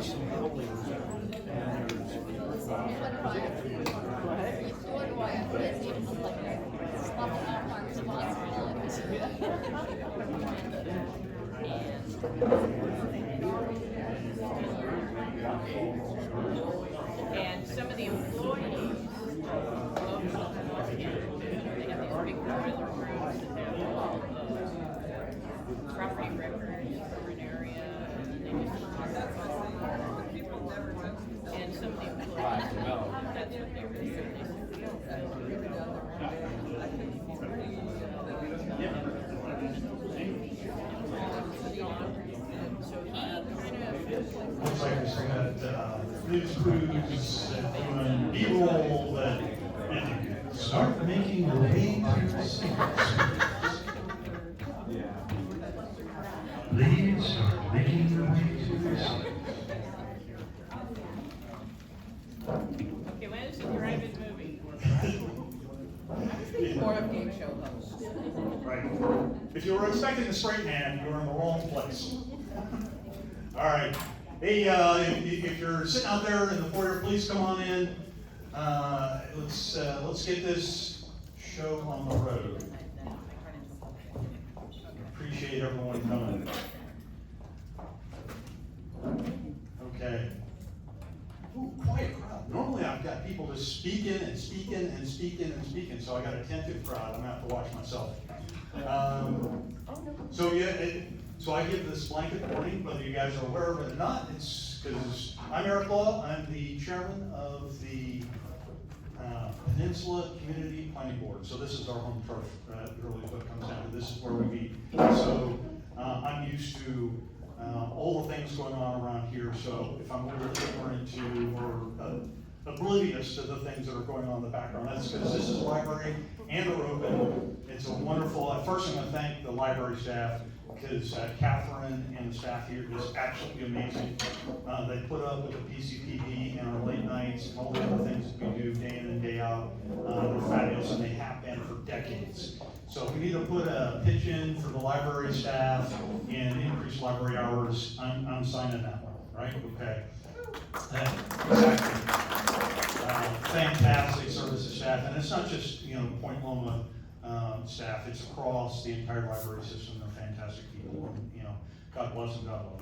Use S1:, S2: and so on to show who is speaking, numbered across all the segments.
S1: And some of the employees of Loma, they have these big boiler rooms that have all the property records for an area, and they just and some of the employees, that's what they were doing. So he kind of
S2: Looks like we got news crews doing B-roll that start making their way to the scene. Please start making your way to the scene.
S1: okay, when is the drive-in movie?
S3: More of game show host.
S2: Right. If you were expecting the straight man, you were in the wrong place. All right. Hey, if you're sitting out there in the foyer, please come on in. Let's get this show on the road. Appreciate everyone coming. Okay. Ooh, quiet crowd. Normally I've got people just speaking and speaking and speaking and speaking, so I got a attentive crowd. I'm gonna have to watch myself. So I give this blanket warning, whether you guys are aware of it or not. It's because I'm Eric Law. I'm the chairman of the Peninsula Community Planning Board. So this is our home turf. Really, what comes down to this is where we meet. So I'm used to all the things going on around here. So if I'm a little bit ignorant to or oblivious to the things that are going on in the background, that's because this is a library and we're open. It's a wonderful. First, I'm going to thank the library staff, because Catherine and the staff here is absolutely amazing. They put up with the PCPD and our late nights and all the other things that we do day in and day out. They're fabulous, and they have been for decades. So if we need to put a pitch in for the library staff and increase library hours, I'm signing that one, right? Okay. Exactly. Fantastic services staff, and it's not just Point Loma staff; it's across the entire library system. They're fantastic people, and God bless them, God love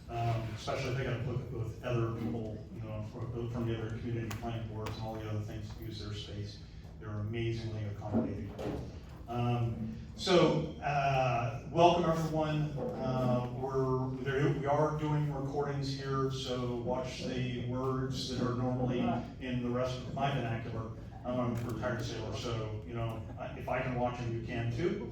S2: them. Especially if they got to put with other people, from the other community planning boards and all the other things to use their space. They're amazingly accommodating. Welcome everyone. We are doing recordings here, so watch the words that are normally in the rest of my vernacular. I'm a retired sailor, so if I can watch them, you can too.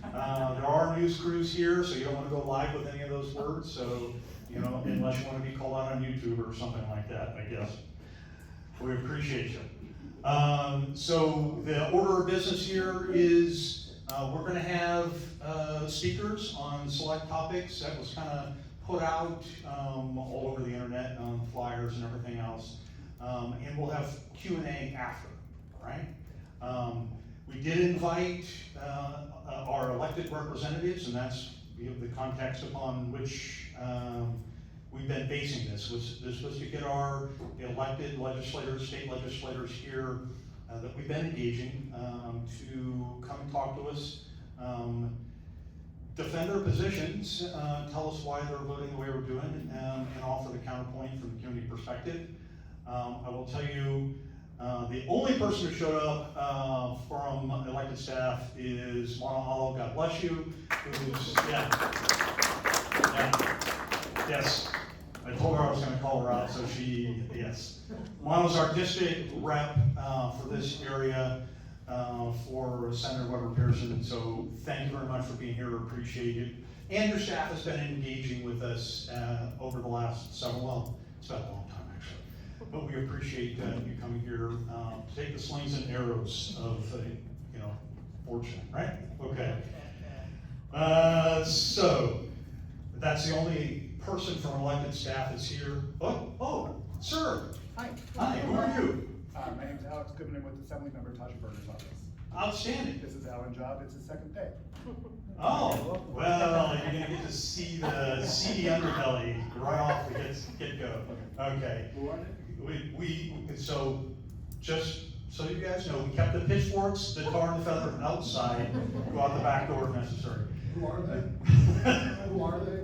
S2: There are news crews here, so you don't want to go live with any of those words. So unless you want to be called out on YouTube or something like that, I guess. We appreciate you. So the order of business here is we're going to have speakers on select topics. That was kind of put out all over the internet on flyers and everything else. And we'll have Q&A after, right? We did invite our elected representatives, and that's the context upon which we've been basing this. This was to get our elected legislators, state legislators here that we've been engaging to come and talk to us, defend their positions, tell us why they're voting the way we're doing, and offer the counterpoint from the community perspective. I will tell you, the only person who showed up from elected staff is Loma, God bless you, who's, yes. I told her I was going to call her out, so yes. Mono's artistic rep for this area for Senator Weber Pearson, so thank you very much for being here, appreciate it. And your staff has been engaging with us over the last it's been a long time actually, but we appreciate you coming here to take the slings and arrows of, fortune, right? Okay. So, that's the only person from elected staff is here. Oh, sir.
S3: Hi.
S2: Hi, who are you?
S4: My name's Alex Goodman. I'm with Assembly-Member Tasha Berger's office.
S2: Outstanding.
S4: This is Alan's job. It's his second day.
S2: Oh, well, you're going to get to see see the seedy underbelly right off the get-go. Okay.
S4: Who are they?
S2: So, just so you guys know, we kept the pitchforks, the tar and the feather outside, go out the back door if necessary.
S4: Who are they? Who are they?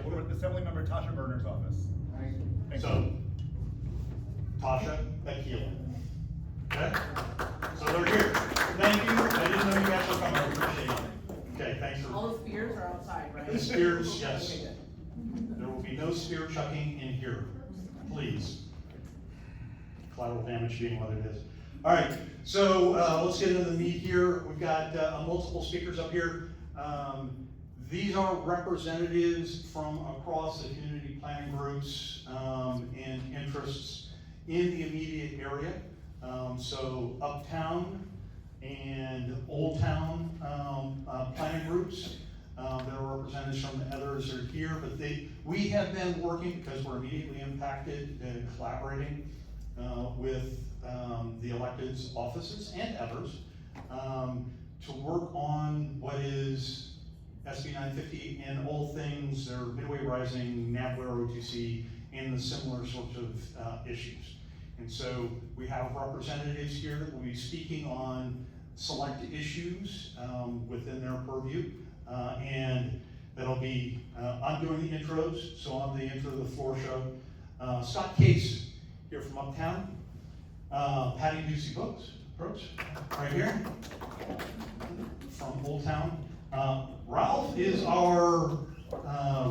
S4: We're at Assemblymember Tasha Berner's office. Thank
S2: So,
S4: you.
S2: Tasha, Akila. Okay? So they're here. Thank you. I didn't know you guys were coming. I appreciate it. Okay, thanks for.
S1: All the spears are outside, right?
S2: The spears, yes.
S1: Okay, good.
S2: There will be no spear chucking in here, please. Collateral damage being what it is. All right, so let's get into the meat here. We've got multiple speakers up here. These are representatives from across the community planning groups and interests in the immediate area. So Uptown and Old Town planning groups. There are representatives from the others are here, but we have been working, because we're immediately impacted, and collaborating with the electeds' offices and others to work on what is SB 950 and all things, their Midway Rising, NABWARE OTC, and the similar sorts of issues. And so we have representatives here that will be speaking on select issues within their purview. And that'll be, I'm doing the intros, so I'm the intro to the floor show. Scott Case here from Uptown. Patty Ducey Brooks, right here, from Old Town. Ralph is our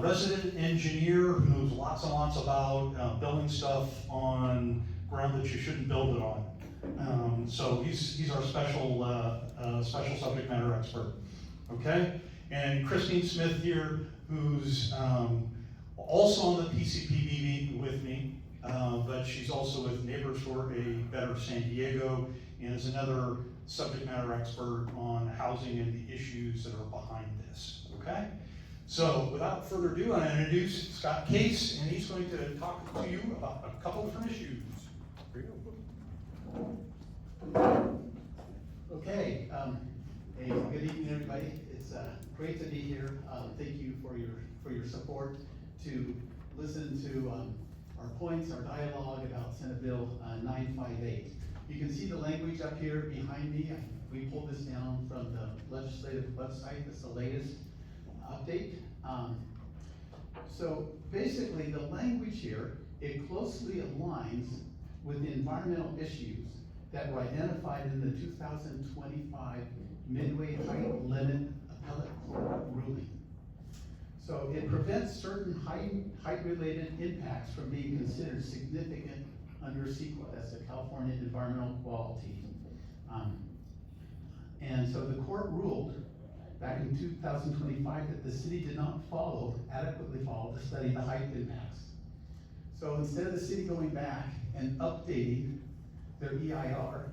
S2: resident engineer who knows lots and lots about building stuff on ground that you shouldn't build it on. So he's our special subject matter expert. Okay, and Christine Smith here, who's also on the PCPB with me, but she's also with Neighbors for a Better San Diego, and is another subject matter expert on housing and the issues that are behind this, okay? So without further ado, I'm going to introduce Scott Case, and he's going to talk to you about a couple different issues.
S3: Okay, hey, good evening, everybody. It's great to be here. Thank you for your support to listen to our points, our dialogue about Senate Bill 958. You can see the language up here behind me. We pulled this down from the legislative website. That's the latest update. So basically, the language here, it closely aligns with the environmental issues that were identified in the 2025 Midway Height Limit Appellate Court ruling. So it prevents certain height-related impacts from being considered significant under CEQA, that's the California Environmental Quality. And so the court ruled back in 2025 that the city did not adequately follow to study the height impacts. So instead of the city going back and updating their EIR,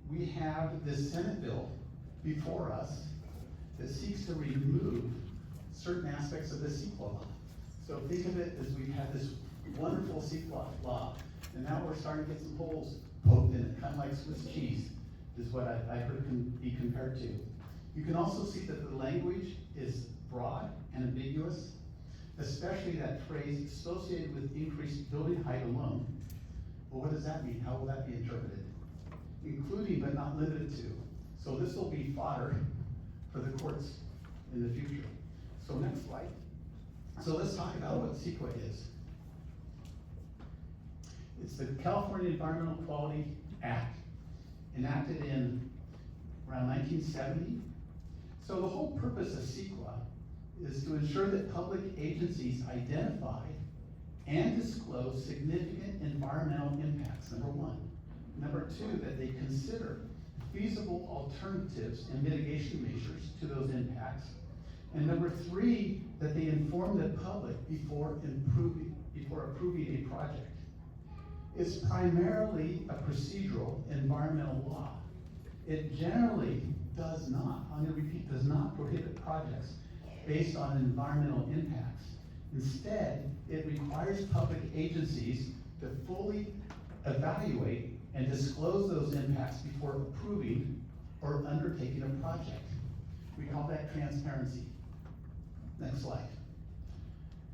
S3: we have this Senate bill before us that seeks to remove certain aspects of the CEQA law. So think of it as we've had this wonderful CEQA law, and now we're starting to get some holes poked in it, kind of like Swiss cheese, is what I heard can be compared to. You can also see that the language is broad and ambiguous, especially that phrase associated with increased building height alone. Well, what does that mean? How will that be interpreted? Including but not limited to. So this will be fodder for the courts in the future. So next slide. So let's talk about what CEQA is. It's the California Environmental Quality Act, enacted in around 1970. So the whole purpose of CEQA is to ensure that public agencies identify and disclose significant environmental impacts, number one. Number two, that they consider feasible alternatives and mitigation measures to those impacts. And number three, that they inform the public before approving a project. It's primarily a procedural environmental law. It generally does not, I'm going to repeat, does not prohibit projects based on environmental impacts. Instead, it requires public agencies to fully evaluate and disclose those impacts before approving or undertaking a project. We call that transparency. Next slide.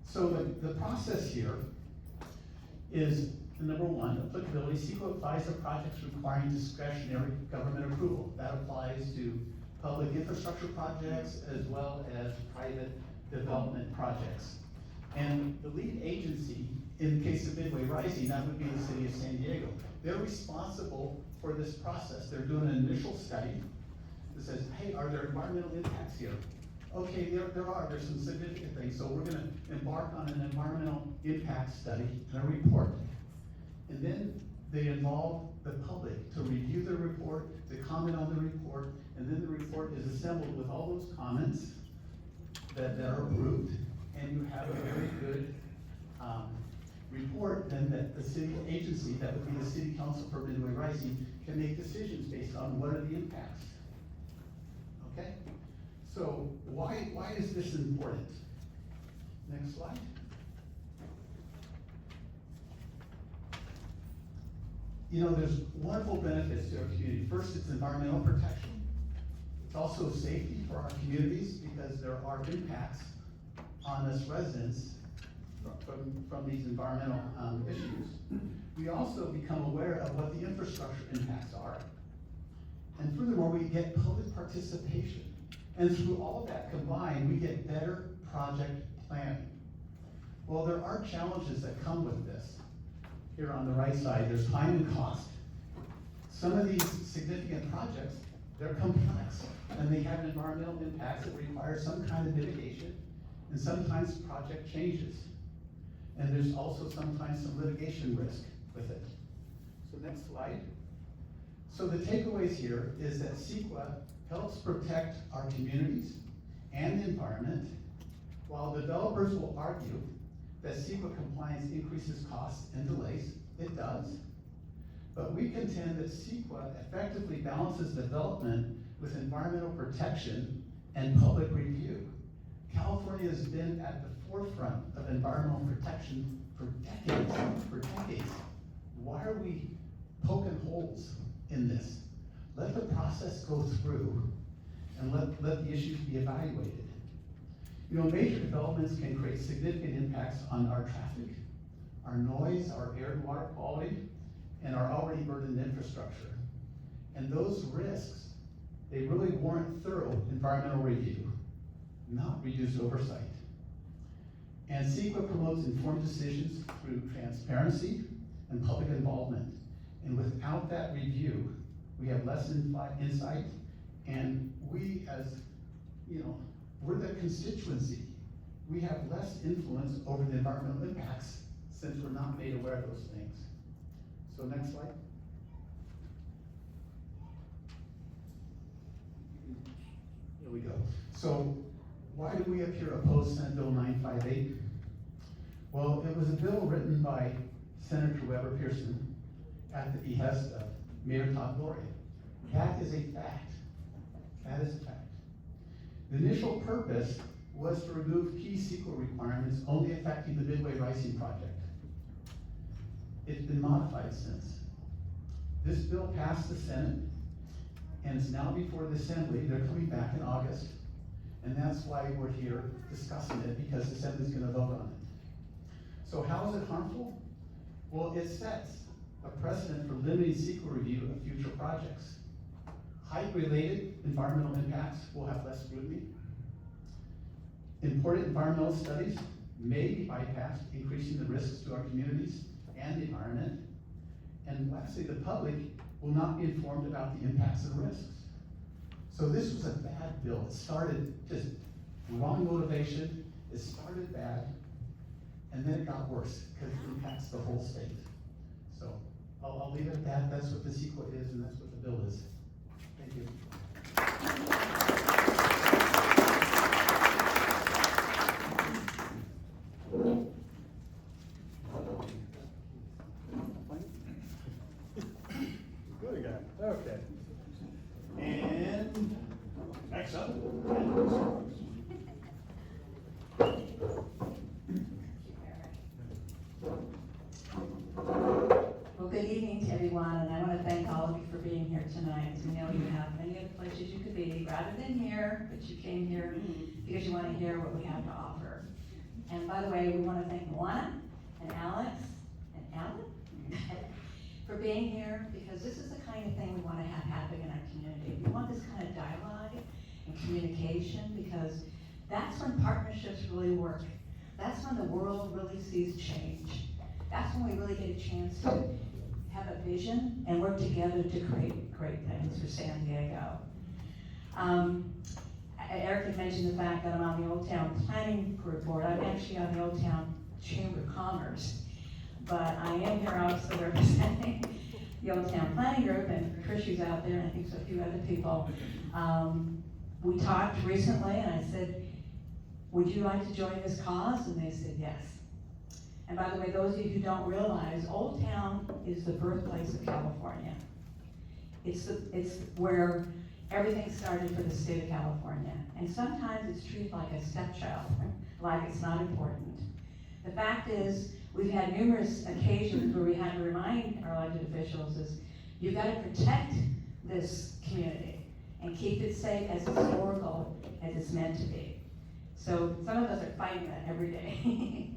S3: So the process here is, number one, applicability. CEQA applies to projects requiring discretionary government approval. That applies to public infrastructure projects as well as private development projects. And the lead agency, in the case of Midway Rising, that would be the city of San Diego. They're responsible for this process. They're doing an initial study that says, hey, are there environmental impacts here? Okay, there are. There's some significant things. So we're gonna embark on an environmental impact study and a report. And then they involve the public to review the report, to comment on the report, and then the report is assembled with all those comments that are approved, and you have a very good report then that the city agency, that would be the city council for Midway Rising, can make decisions based on what are the impacts. Okay? So why is this important? Next slide. You know, there's wonderful benefits to our community. First, it's environmental protection. It's also safety for our communities because there are impacts on us residents from these environmental issues. We also become aware of what the infrastructure impacts are. And furthermore, we get public participation. And through all of that combined, we get better project planning. Well, there are challenges that come with this. Here on the right side, there's time and cost. Some of these significant projects, they're complex, and they have environmental impacts that require some kind of mitigation, and sometimes project changes. And there's also sometimes some litigation risk with it. So next slide. So the takeaways here is that CEQA helps protect our communities and the environment, while developers will argue that CEQA compliance increases costs and delays. It does. But we contend that CEQA effectively balances development with environmental protection and public review. California has been at the forefront of environmental protection for decades. Why are we poking holes in this? Let the process go through and let the issues be evaluated. You know, major developments can create significant impacts on our traffic, our noise, our air and water quality, and our already burdened infrastructure. And those risks, they really warrant thorough environmental review, not reduced oversight. And CEQA promotes informed decisions through transparency and public involvement. And without that review, we have less insight, and we as, we're the constituency. We have less influence over the environmental impacts since we're not made aware of those things. So next slide. Here we go. So why do we up here oppose Senate Bill 958? Well, it was a bill written by Senator Weber Pearson at the behest of Mayor Todd Gloria. That is a fact. That is a fact. The initial purpose was to remove key CEQA requirements only affecting the Midway Rising project. It's been modified since. This bill passed the Senate, and it's now before the Assembly. They're coming back in August, and that's why we're here discussing it, because the Assembly's gonna vote on it. So how is it harmful? Well, it sets a precedent for limiting CEQA review of future projects. Height-related environmental impacts will have less scrutiny. Important environmental studies may be bypassed, increasing the risks to our communities and the environment. And lastly, the public will not be informed about the impacts and risks. So this was a bad bill. It started just wrong motivation. It started bad, and then it got worse because it impacts the whole state. So I'll leave it at that. That's what the CEQA is, and that's what the bill is. Thank you.
S2: Good again. Okay. And next up.
S5: Well, good evening to everyone, and I want to thank all of you for being here tonight. We know you have many other places you could be. Rather than here, here, but you came here because you want to hear what we have to offer. And by the way, we want to thank Loma and Alex and Alan for being here, because this is the kind of thing we want to have happen in our community. We want this kind of dialogue and communication, because that's when partnerships really work. That's when the world really sees change. That's when we really get a chance to have a vision and work together to create great things for San Diego. Eric had mentioned the fact that I'm on the Old Town Planning Group board. I'm actually on the Old Town Chamber of Commerce, but I am here also representing the Old Town Planning Group, and Krishy's out there, and I think so a few other people. We talked recently, and I said, would you like to join this cause? And they said yes. And by the way, those of you who don't realize, Old Town is the birthplace of California. It's where everything started for the state of California. And sometimes it's treated like a stepchild, like it's not important. The fact is, we've had numerous occasions where we had to remind our elected officials is, you've got to protect this community and keep it safe, as historical as it's meant to be. So some of us are fighting that every day.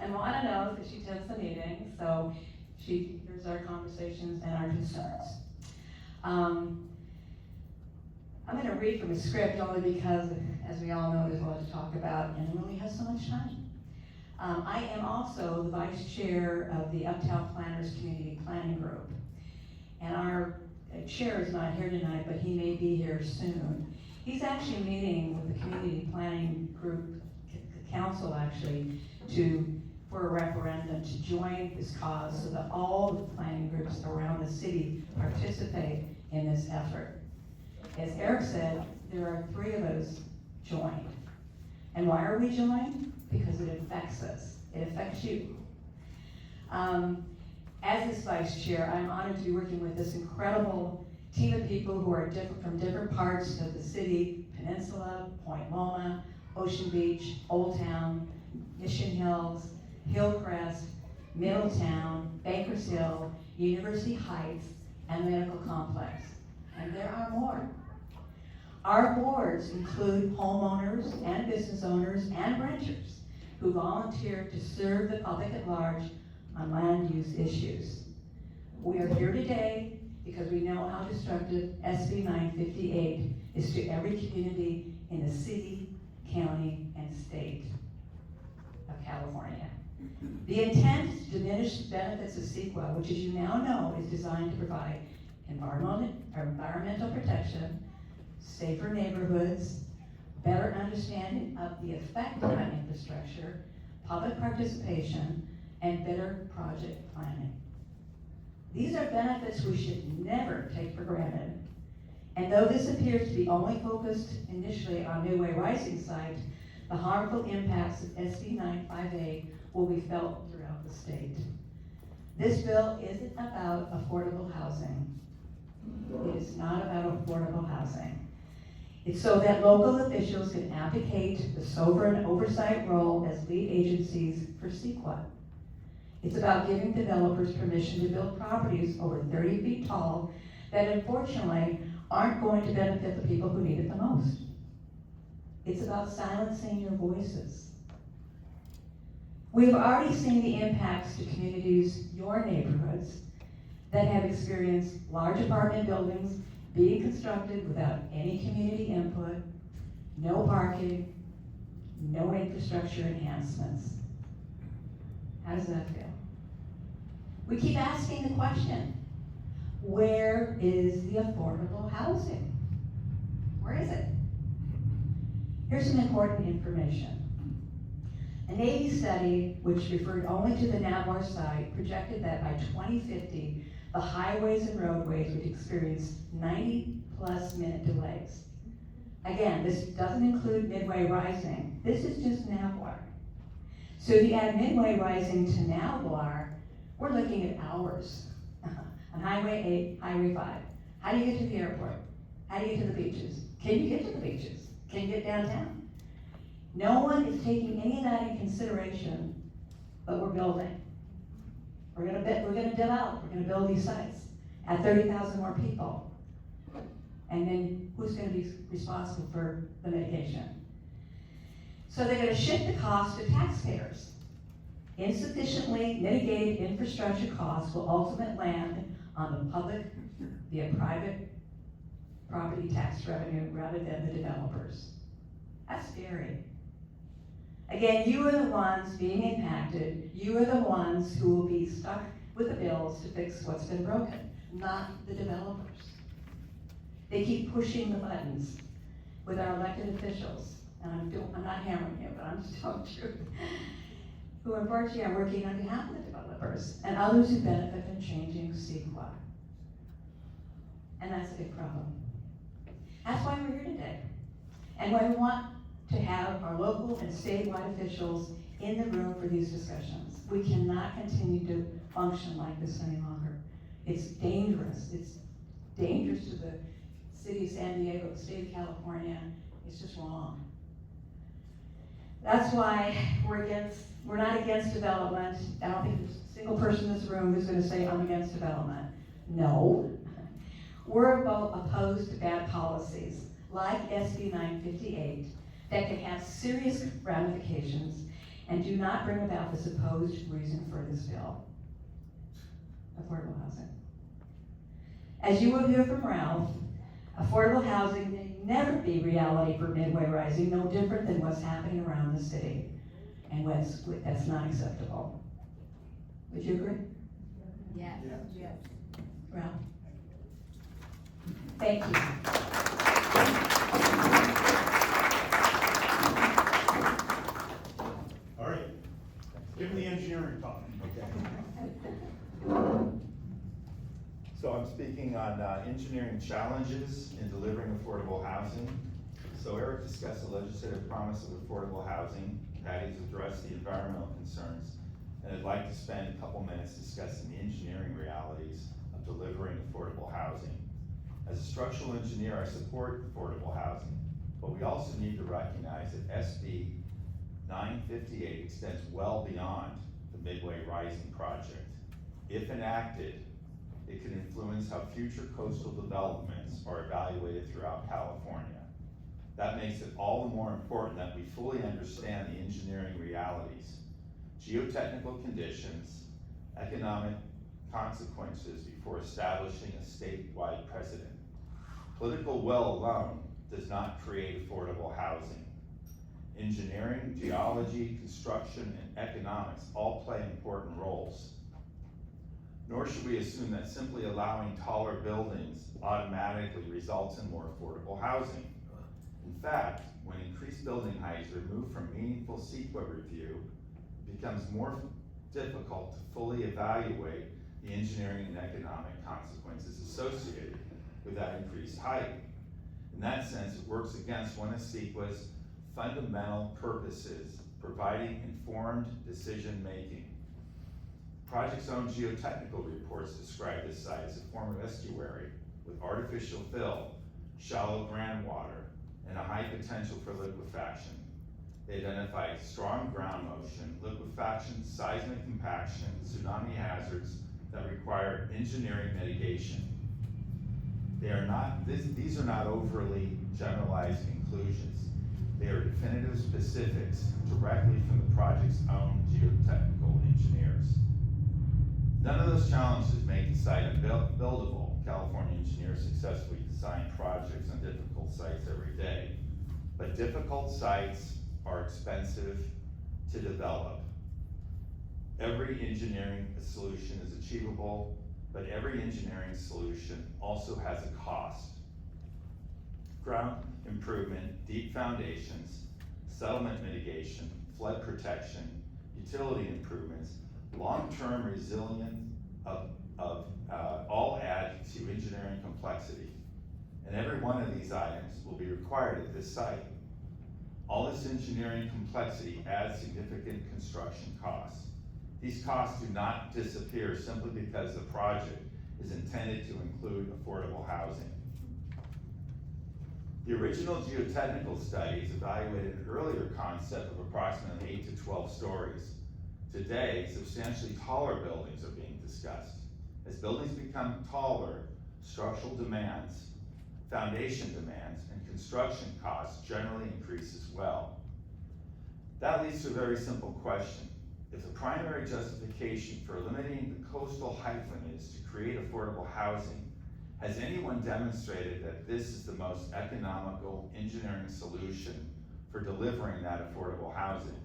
S5: And Lana knows that she attends the meeting, so she hears our conversations and our concerns. I'm going to read from a script only because, as we all know, there's a lot to talk about, and we only have so much time. I am also the vice chair of the Uptown Planners Community Planning Group. And our chair is not here tonight, but he may be here soon. He's actually meeting with the Community Planning Group Council, actually, for a referendum to join this cause so that all the planning groups around the city participate in this effort. As Eric said, there are 3 of us joined. And why are we joined? Because it affects us. It affects you. As this vice chair, I'm honored to be working with this incredible team of people who are from different parts of the city: Peninsula, Point Loma, Ocean Beach, Old Town, Mission Hills, Hillcrest, Middletown, Bankers Hill, University Heights, and Medical Complex. And there are more. Our boards include homeowners and business owners and renters who volunteer to serve the public at large on land use issues. We are here today because we know how destructive SB 958 is to every community in the city, county, and state of California. The intent to diminish the benefits of CEQA, which, as you now know, is designed to provide environmental protection, safer neighborhoods, better understanding of the effect on infrastructure, public participation, and better project planning. These are benefits we should never take for granted. And though this appears to be only focused initially on Midway Rising site, the harmful impacts of SB 958 will be felt throughout the state. This bill isn't about affordable housing. It is not about affordable housing. It's so that local officials can advocate the sovereign oversight role as lead agencies for CEQA. It's about giving developers permission to build properties over 30 feet tall that unfortunately aren't going to benefit the people who need it the most. It's about silencing your voices. We've already seen the impacts to communities, your neighborhoods, that have experienced large apartment buildings being constructed without any community input, no parking, no infrastructure enhancements. How does that feel? We keep asking the question, where is the affordable housing? Where is it? Here's some important information. A Navy study, which referred only to the Navwar site, projected that by 2050, the highways and roadways would experience 90+ minute delays. Again, this doesn't include Midway Rising. This is just Navwar. So if you add Midway Rising to Navwar, we're looking at hours. On Highway 8, Highway 5. How do you get to the airport? How do you get to the beaches? Can you get to the beaches? Can you get downtown? No one is taking any of that in consideration, but we're building. We're gonna develop, we're gonna build these sites at 30,000 more people. And then who's gonna be responsible for the mitigation? So they're gonna shift the cost to taxpayers. Insufficiently mitigated infrastructure costs will ultimately land on the public via private property tax revenue rather than the developers. That's scary. Again, you are the ones being impacted. You are the ones who will be stuck with the bills to fix what's been broken, not the developers. They keep pushing the buttons with our elected officials, and I'm not hammering you, but I'm just telling the truth, who unfortunately are working on behalf of the developers and others who benefit from changing CEQA. And that's a big problem. That's why we're here today. And why we want to have our local and statewide officials in the room for these discussions. We cannot continue to function like this any longer. It's dangerous. It's dangerous to the city of San Diego, the state of California. It's just wrong. That's why we're not against development. I don't think there's a single person in this room who's gonna say, I'm against development. No. We're opposed to bad policies like SB 958 that can have serious ramifications and do not bring about the supposed reason for this bill, affordable housing. As you will hear from Ralph, affordable housing may never be reality for Midway Rising, no different than what's happening around the city, and that's not acceptable. Would you agree?
S6: Yes.
S4: Yes.
S5: Ralph? Thank you.
S2: All right, give me the engineering talk.
S7: So I'm speaking on engineering challenges in delivering affordable housing. So Eric discussed the legislative promise of affordable housing. Patty's addressed the environmental concerns. And I'd like to spend a couple minutes discussing the engineering realities of delivering affordable housing. As a structural engineer, I support affordable housing, but we also need to recognize that SB 958 extends well beyond the Midway Rising project. If enacted, it can influence how future coastal developments are evaluated throughout California. That makes it all the more important that we fully understand the engineering realities, geotechnical conditions, economic consequences before establishing a statewide precedent. Political will alone does not create affordable housing. Engineering, geology, construction, and economics all play important roles. Nor should we assume that simply allowing taller buildings automatically results in more affordable housing. In fact, when increased building heights are removed from meaningful CEQA review, it becomes more difficult to fully evaluate the engineering and economic consequences associated with that increased height. In that sense, it works against one of CEQA's fundamental purposes, providing informed decision-making. Project's own geotechnical reports describe this site as a former estuary with artificial fill, shallow groundwater, and a high potential for liquefaction. They identify strong ground motion, liquefaction, seismic compaction, tsunami hazards that require engineering mitigation. These are not overly generalized conclusions. They are definitive specifics directly from the project's own geotechnical engineers. None of those challenges make the site unbuildable. California engineers successfully design projects on difficult sites every day. But difficult sites are expensive to develop. Every engineering solution is achievable, but every engineering solution also has a cost. Ground improvement, deep foundations, settlement mitigation, flood protection, utility improvements, long-term resilience all add to engineering complexity. And every one of these items will be required at this site. All this engineering complexity adds significant construction costs. These costs do not disappear simply because the project is intended to include affordable housing. The original geotechnical studies evaluated an earlier concept of approximately 8 to 12 stories. Today, substantially taller buildings are being discussed. As buildings become taller, structural demands foundation demands, and construction costs generally increase as well. That leads to a very simple question. If the primary justification for eliminating the coastal height limit is to create affordable housing, has anyone demonstrated that this is the most economical engineering solution for delivering that affordable housing?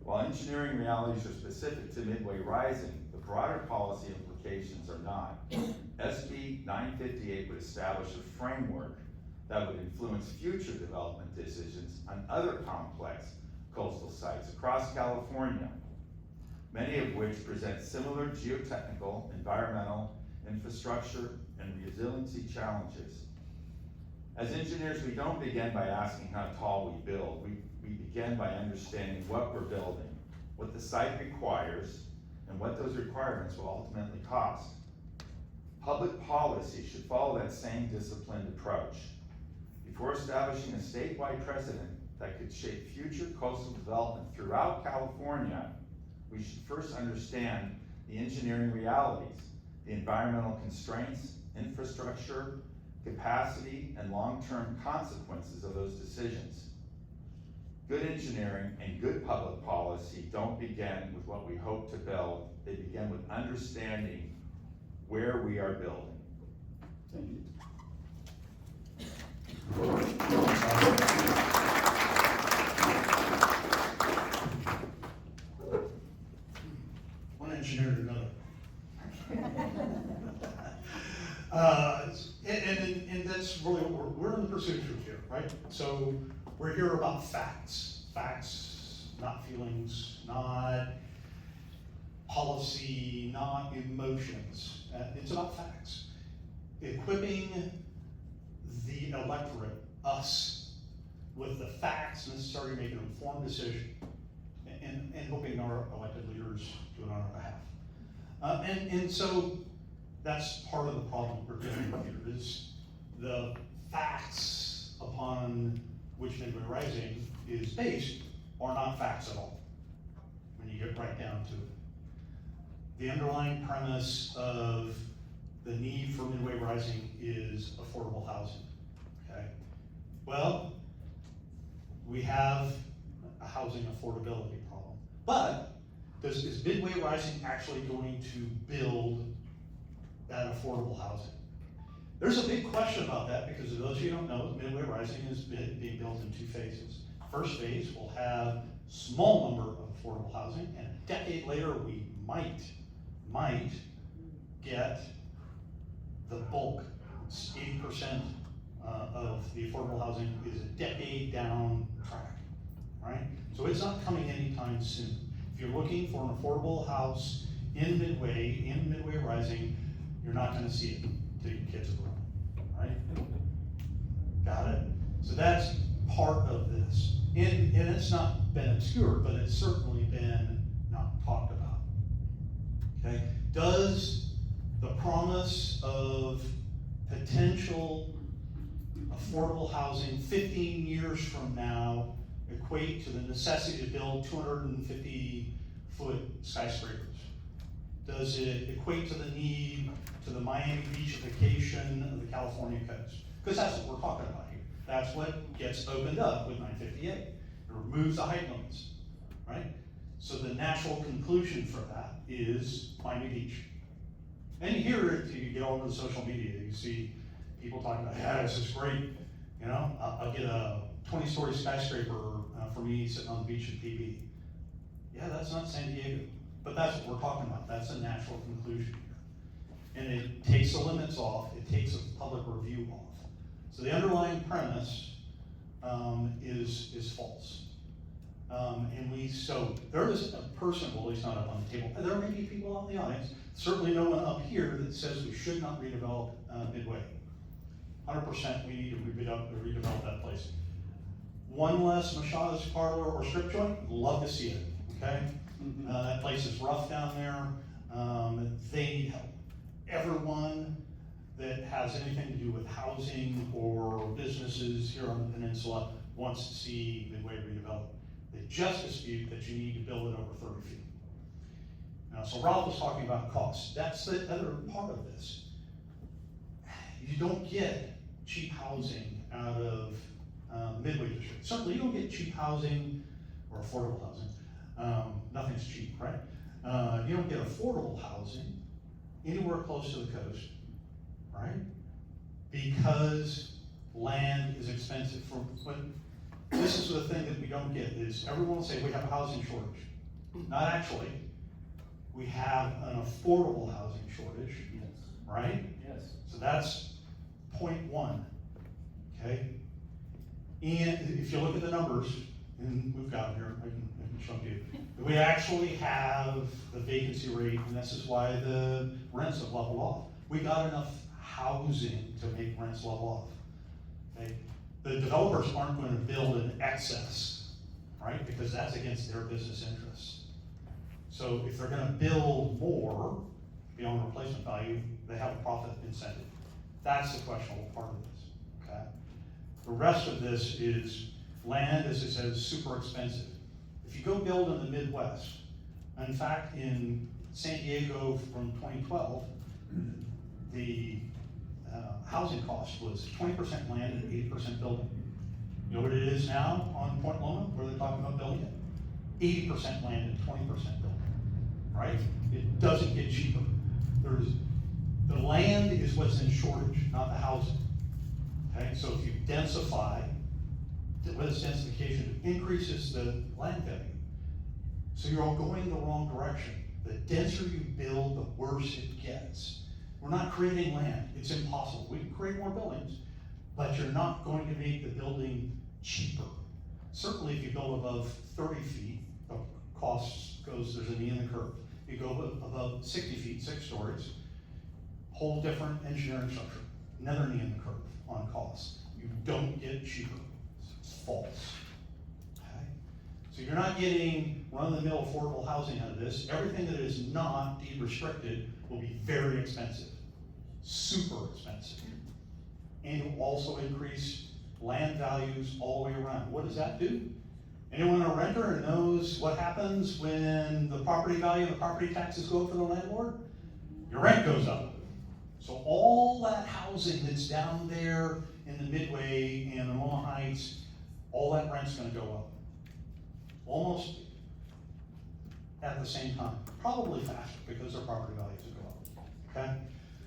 S7: While engineering realities are specific to Midway Rising, the broader policy implications are not. SB 958 would establish a framework that would influence future development decisions on other complex coastal sites across California, many of which present similar geotechnical, environmental, infrastructure, and resiliency challenges. As engineers, we don't begin by asking how tall we build. We begin by understanding what we're building, what the site requires, and what those requirements will ultimately cost. Public policy should follow that same disciplined approach. Before establishing a statewide precedent that could shape future coastal development throughout California, we should first understand the engineering realities, the environmental constraints, infrastructure, capacity, and long-term consequences of those decisions. Good engineering and good public policy don't begin with what we hope to build, they begin with understanding where we are building.
S3: Thank you.
S2: One engineer to another. And that's really what we're in the pursuit of truth here, right? So we're here about facts, not feelings, not policy, not emotions. It's about facts. Equipping the electorate, us, with the facts necessary to make an informed decision, and hoping our elected leaders do it on our behalf. And so that's part of the problem we're dealing with here, is the facts upon which Midway Rising is based are not facts at all, when you get right down to it. The underlying premise of the need for Midway Rising is affordable housing, okay? Well, we have a housing affordability problem, but is Midway Rising actually going to build that affordable housing? There's a big question about that, because those of you who don't know, Midway Rising is being built in 2 phases. First phase will have small number of affordable housing, and a decade later we might get the bulk. 80% of the affordable housing is a decade down track, right? So it's not coming anytime soon. If you're looking for an affordable house in Midway Rising, you're not gonna see it until your kids are grown, right? Got it? So that's part of this. And it's not been obscured, but it's certainly been not talked about. Okay? Does the promise of potential affordable housing 15 years from now equate to the necessity to build 250-foot skyscrapers? Does it equate to the need to the Miami Beachification of the California coast? Because that's what we're talking about here. That's what gets opened up with 958. It removes the height limits, right? So the natural conclusion for that is Miami Beach. And you hear it, you get all over the social media, you see people talking about, yeah, this is great. You know, I'll get a 20-story skyscraper for me sitting on the beach at PB. Yeah, that's not San Diego, but that's what we're talking about. That's a natural conclusion here. And it takes the limits off, it takes a public review off. So the underlying premise is false. So there is a person, well, he's not up on the table, and there may be people out in the audience, certainly no one up here that says we should not redevelop Midway. 100% we need to redevelop that place. One less Machado's parlor or strip joint, love to see it, okay? That place is rough down there, they need help. Everyone that has anything to do with housing or businesses here on the peninsula wants to see Midway redeveloped. They just dispute that you need to build it over 30 feet. Now, so Ralph was talking about costs. That's the other part of this. You don't get cheap housing out of Midway District. Certainly, you don't get cheap housing or affordable housing. Nothing's cheap, right? You don't get affordable housing anywhere close to the coast, right? Because land is expensive. But this is the thing that we don't get is everyone will say we have a housing shortage. Not actually. We have an affordable housing shortage, right?
S6: Yes.
S2: So that's point one, okay? And if you look at the numbers, and we've got them here, I can show them to you. We actually have the vacancy rate, and this is why the rents have leveled off. We got enough housing to make rents level off, okay? The developers aren't going to build in excess, right? Because that's against their business interests. So if they're gonna build more beyond replacement value, they have a profit incentive. That's the questionable part of this, okay? The rest of this is land, as it says, super expensive. If you go build in the Midwest, in fact, in San Diego from 2012, the housing cost was 20% land and 80% building. You know what it is now on Point Loma, where they're talking about building it? 80% land and 20% building. Right? It doesn't get cheaper. The land is what's in shortage, not the housing. Okay, so if you densify, what is densification? It increases the land value. So you're all going the wrong direction. The denser you build, the worse it gets. We're not creating land. It's impossible. We can create more buildings, but you're not going to make the building cheaper. Certainly if you build above 30 feet, the cost goes, there's a knee in the curve. You go above 60 feet, 6 stories, whole different engineering structure, another knee in the curve on costs. You don't get cheaper. It's false. Okay? So you're not getting run-of-the-mill affordable housing out of this. Everything that is not deed restricted will be very expensive, super expensive. And it will also increase land values all the way around. What does that do? Anyone a renter and knows what happens when the property value and the property taxes go up for the landlord? Your rent goes up. So all that housing that's down there in the Midway and the Loma Heights, all that rent's gonna go up. Almost at the same time, probably faster because their property values will go up, okay?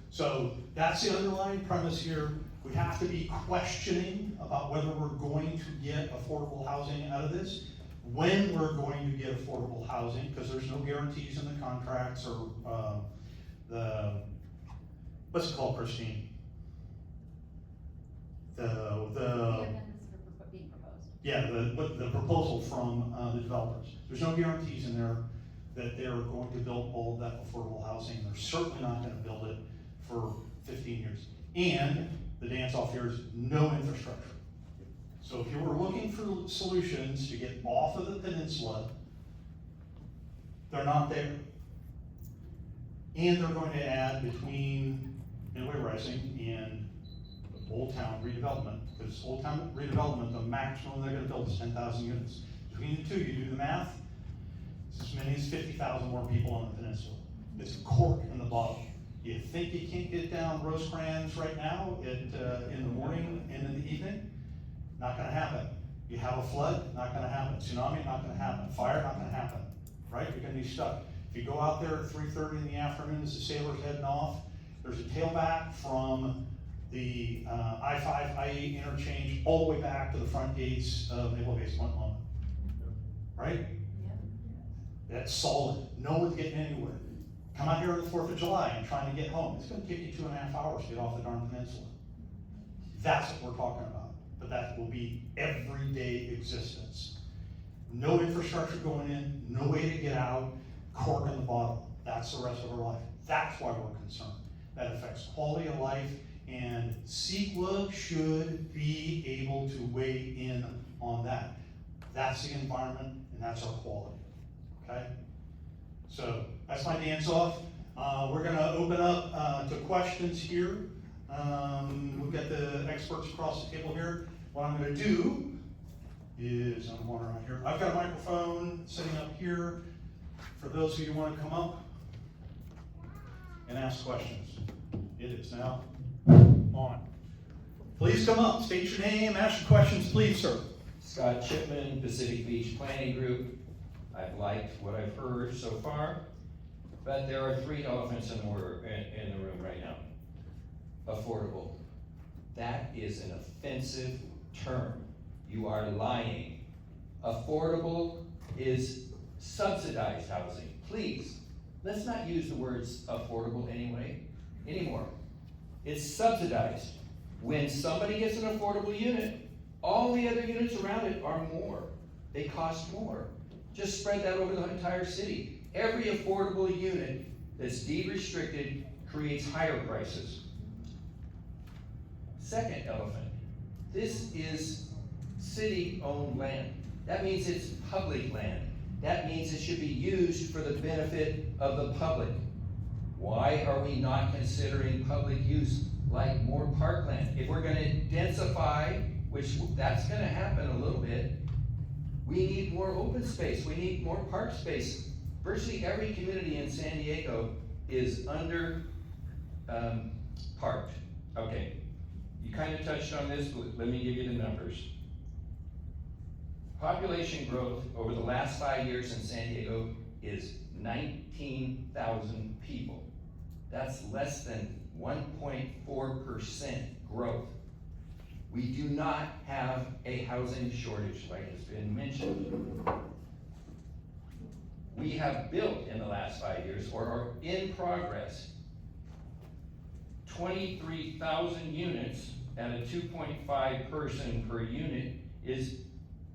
S2: So that's the underlying premise here. We have to be questioning about whether we're going to get affordable housing out of this, when we're going to get affordable housing, because there's no guarantees in the contracts or what's it called, Christine?
S8: The amendments for being proposed.
S2: Yeah, the proposal from the developers. There's no guarantees in there that they're going to build all of that affordable housing. They're certainly not gonna build it for 15 years. And the dance off here is no infrastructure. So if you were looking for solutions to get off of the peninsula, they're not there. And they're going to add between Midway Rising and Old Town redevelopment, because Old Town redevelopment, the maximum they're gonna build is 10,000 units. Between the two, you do the math, it's as many as 50,000 more people on the peninsula. It's a cork in the bottle. You think you can't get down Rosecrans right now in the morning and in the evening? Not gonna happen. You have a flood, not gonna happen. Tsunami, not gonna happen. Fire, not gonna happen, right? You're gonna be stuck. If you go out there at 3:30 in the afternoon as the sailor's heading off, there's a tailback from the I-5, I-8 interchange all the way back to the front gates of Naval Base Point Loma, right?
S8: Yep.
S2: That's solid. No one's getting anywhere. Come out here on the 4th of July and trying to get home. It's gonna take you 2.5 hours to get off the darn peninsula. That's what we're talking about. But that will be everyday existence. No infrastructure going in, no way to get out, cork in the bottle. That's the rest of our life. That's why we're concerned. That affects quality of life, and CEQA should be able to weigh in on that. That's the environment, and that's our quality, okay? So that's my dance off. We're gonna open up to questions here. We've got the experts across the table here. What I'm gonna do is, I'm wandering around here. I've got a microphone sitting up here for those of you who wanna come up and ask questions. It is now on. Please come up, state your name, ask your questions, please, sir.
S6: Scott Chipman, Pacific Beach Planning Group. I've liked what I've heard so far, but there are three elephants in the room right now. Affordable. That is an offensive term. You are lying. Affordable is subsidized housing. Please, let's not use the words affordable anymore. It's subsidized. When somebody gets an affordable unit, all the other units around it are more. They cost more. Just spread that over the entire city. Every affordable unit that's deed restricted creates higher prices. Second elephant, this is city-owned land. That means it's public land. That means it should be used for the benefit of the public. Why are we not considering public use like more parkland? If we're gonna densify, which that's gonna happen a little bit, we need more open space, we need more park space. Virtually every community in San Diego is under parked. Okay, you kind of touched on this, but let me give you the numbers. Population growth over the last 5 years in San Diego is 19,000 people. That's less than 1.4% growth. We do not have a housing shortage like has been mentioned. We have built in the last 5 years, or are in progress, 23,000 units at a 2.5 person per unit is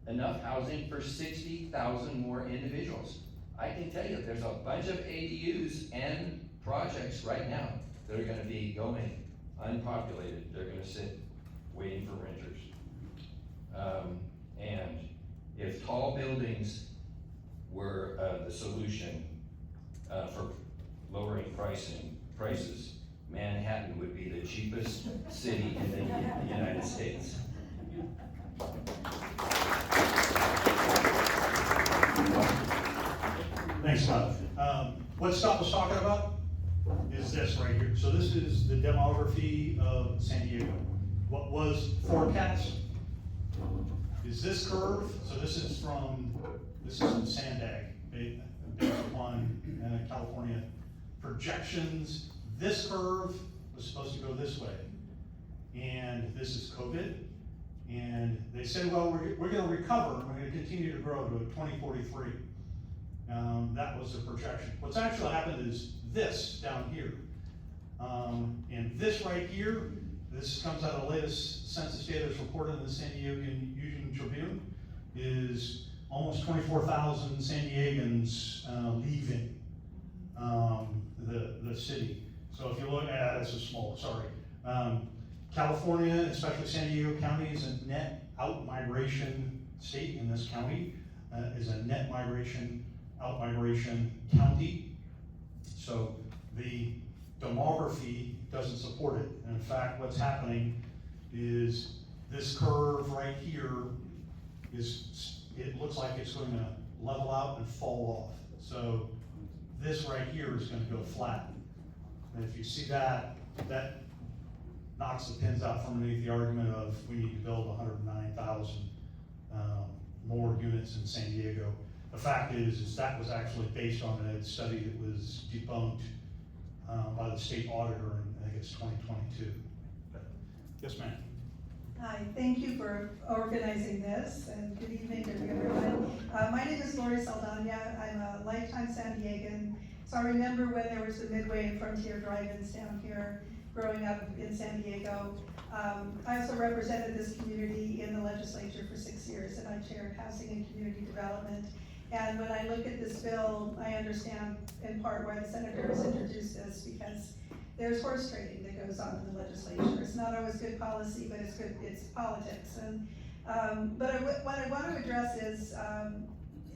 S6: enough housing for 60,000 more individuals. I can tell you, there's a bunch of ADUs and projects right now that are gonna be going unpopulated. They're gonna sit waiting for renters. And if tall buildings were the solution for lowering prices, Manhattan would be the cheapest city in the United States.
S2: Thanks, Scott. What Scott was talking about is this right here. So this is the demography of San Diego. What was forecast is this curve. So this is in Sandag, based upon California projections. This curve was supposed to go this way. And this is COVID. And they said, well, we're gonna recover, we're gonna continue to grow to 2043. That was the projection. What's actually happened is this down here. And this right here, this comes out of the latest census data that's reported in the San Diego Union Tribune, is almost 24,000 San Diegans leaving the city. So if you look at, this is small, sorry. California, especially San Diego County, is a net out-migration state in this county, is a net out-migration county. So the demography doesn't support it. And in fact, what's happening is this curve right here it looks like it's going to level out and fall off. So this right here is going to go flat. And if you see that knocks the pins out from underneath the argument of we need to build 109,000 more units in San Diego. The fact is that was actually based on a study that was debunked by the state auditor in, I think it's 2022. Yes, ma'am.
S9: Hi, thank you for organizing this, and good evening to everyone. My name is Lori Saldana. I'm a lifetime San Diegan. So I remember when there was the Midway and Frontier drive-ins down here growing up in San Diego. I also represented this community in the legislature for 6 years, and I chaired housing and community development. And when I look at this bill, I understand in part why the senator has introduced this, because there's horse trading that goes on in the legislature. It's not always good policy, but it's politics. And but what I want to address is,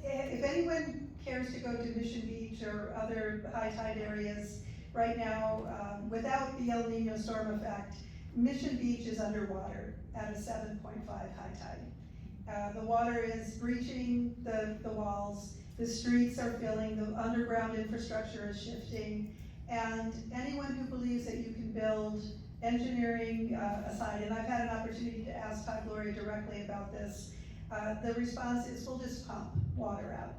S9: if anyone cares to go to Mission Beach or other high tide areas right now, without the El Nino storm effect, Mission Beach is underwater at a 7.5 high tide. The water is breaching the walls, the streets are filling, the underground infrastructure is shifting, and anyone who believes that you can build engineering aside, and I've had an opportunity to ask Todd Gloria directly about this, the response is, we'll just pump water out.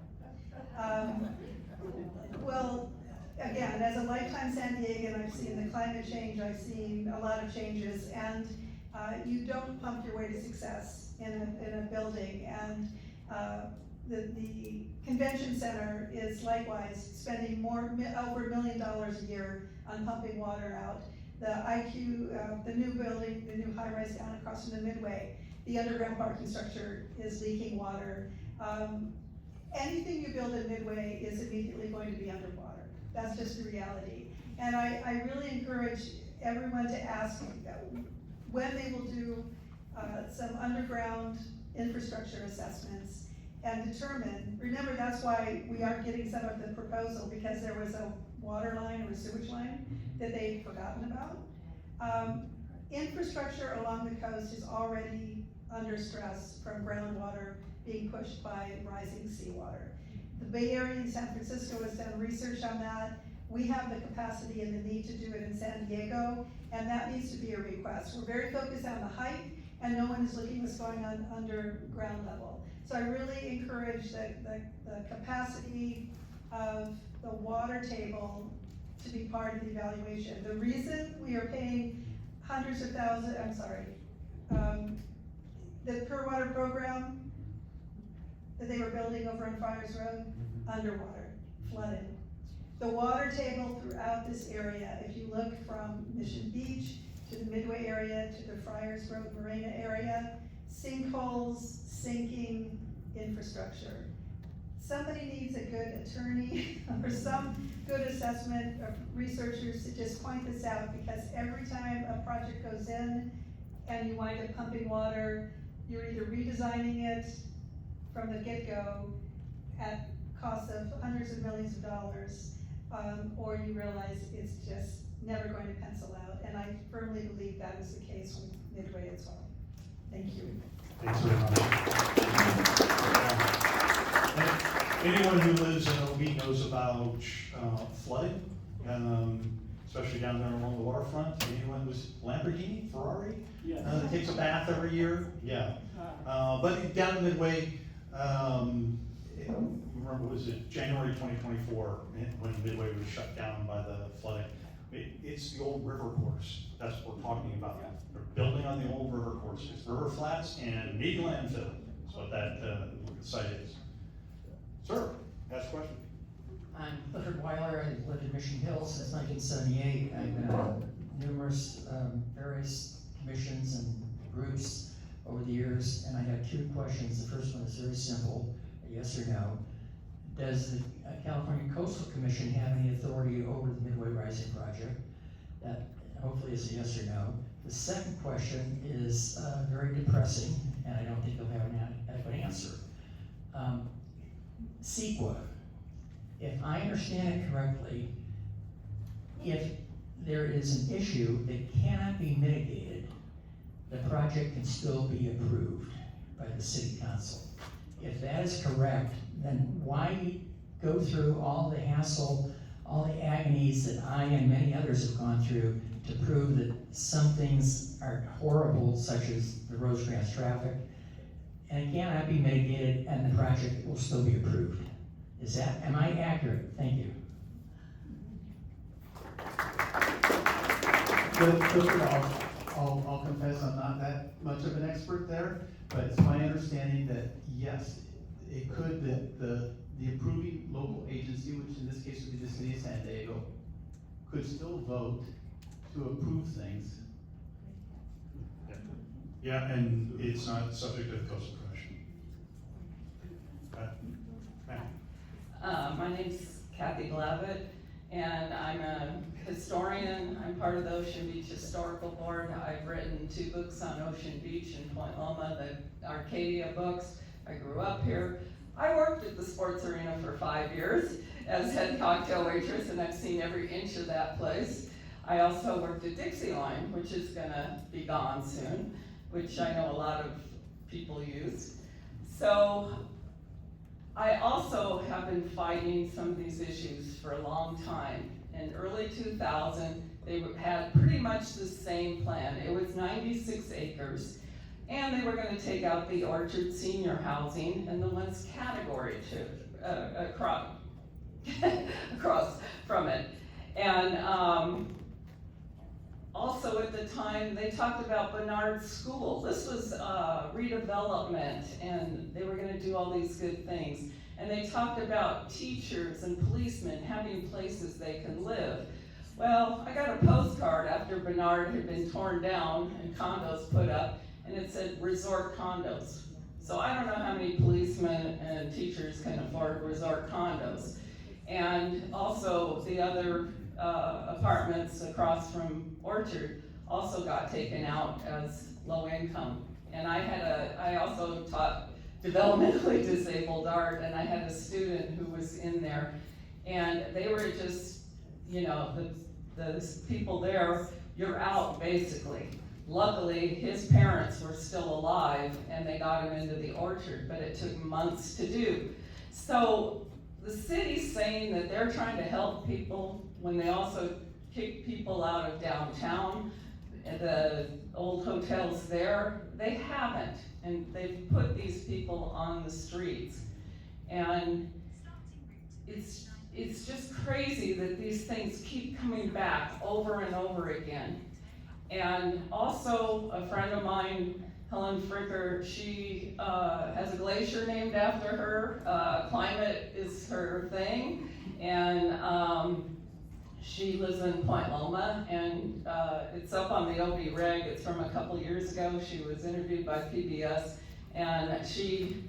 S9: Well, again, as a lifetime San Diegan, I've seen the climate change, I've seen a lot of changes, and you don't pump your way to success in a building. And the convention center is likewise spending over $1 million a year on pumping water out. The IQ, the new building, the new high-rise down across from the Midway, the underground parking structure is leaking water. Anything you build in Midway is immediately going to be underwater. That's just the reality. And I really encourage everyone to ask when they will do some underground infrastructure assessments and determine, remember that's why we aren't getting some of the proposal, because there was a water line or a sewage line that they'd forgotten about. Infrastructure along the coast is already under stress from groundwater being pushed by rising seawater. The Bay Area and San Francisco has done research on that. We have the capacity and the need to do it in San Diego, and that needs to be a request. We're very focused on the height, and no one is looking what's going on underground level. So I really encourage the capacity of the water table to be part of the evaluation. The reason we are paying hundreds of thousands, the Pure Water program that they were building over on Friars Road, underwater, flooded. The water table throughout this area, if you look from Mission Beach to the Midway area to the Friars Road Marina area, sinkholes, sinking infrastructure. Somebody needs a good attorney or some good assessment of researchers to just point this out, because every time a project goes in and you wind up pumping water, you're either redesigning it from the get-go at cost of hundreds of millions of dollars, or you realize it's just never going to pencil out. And I firmly believe that is the case with Midway as well. Thank you.
S2: Thanks very much. Anyone who lives in OB knows about flooding, especially down there along the waterfront. Anyone who's Lamborghini, Ferrari? That takes a bath every year? Yeah. But down in Midway, remember, was it January 2024 when Midway was shut down by the flooding? It's the old river course. That's what we're talking about. They're building on the old river course. It's river flats and maybe landfill. That's what that site is. Sir, ask a question.
S10: I'm Clifford Weiler. I've lived in Mission Hills since 1978. I've been on numerous various commissions and groups over the years, and I have two questions. The first one is very simple, a yes or no. Does the California Coastal Commission have any authority over the Midway Rising project? That hopefully is a yes or no. The second question is very depressing, and I don't think you'll have an adequate answer. CEQA, if I understand it correctly, if there is an issue that cannot be mitigated, the project can still be approved by the city council. If that is correct, then why go through all the hassle, all the agonies that I and many others have gone through to prove that some things are horrible, such as the Rosecrans traffic, and it cannot be mitigated, and the project will still be approved? Am I accurate? Thank you.
S3: First of all, I'll confess I'm not that much of an expert there, but it's my understanding that yes, it could, the approving local agency, which in this case would be the city of San Diego, could still vote to approve things.
S2: Yeah, and it's not subject to the Coastal Commission.
S1: My name's Kathy Glavitt, and I'm a historian. I'm part of the Ocean Beach Historical Board. I've written 2 books on Ocean Beach and Point Loma, the Arcadia books. I grew up here. I worked at the sports arena for 5 years as head cocktail waitress, and I've seen every inch of that place. I also worked at Dixieline, which is gonna be gone soon, which I know a lot of people use. So I also have been fighting some of these issues for a long time. In early 2000,
S11: They had pretty much the same plan. It was 96 acres. And they were gonna take out the Orchard senior housing and the ones category two, across from it. And, also at the time, they talked about Bernard School. This was redevelopment, and they were gonna do all these good things. And they talked about teachers and policemen having places they can live. Well, I got a postcard after Bernard had been torn down and condos put up, and it said resort condos. So I don't know how many policemen and teachers can afford resort condos. And also the other apartments across from Orchard also got taken out as low income. And I also taught developmentally disabled art, and I had a student who was in there, and they were just, you know, the people there, you're out basically. Luckily, his parents were still alive and they got him into the Orchard, but it took months to do. So the city's saying that they're trying to help people when they also kick people out of downtown, the old hotels there. They haven't, and they've put these people on the streets. And it's just crazy that these things keep coming back over and over again. And also, a friend of mine, Helen Fricker, she has a glacier named after her. Climate is her thing, and she lives in Point Loma, and it's up on the OB Reg. It's from a couple years ago. She was interviewed by PBS, and she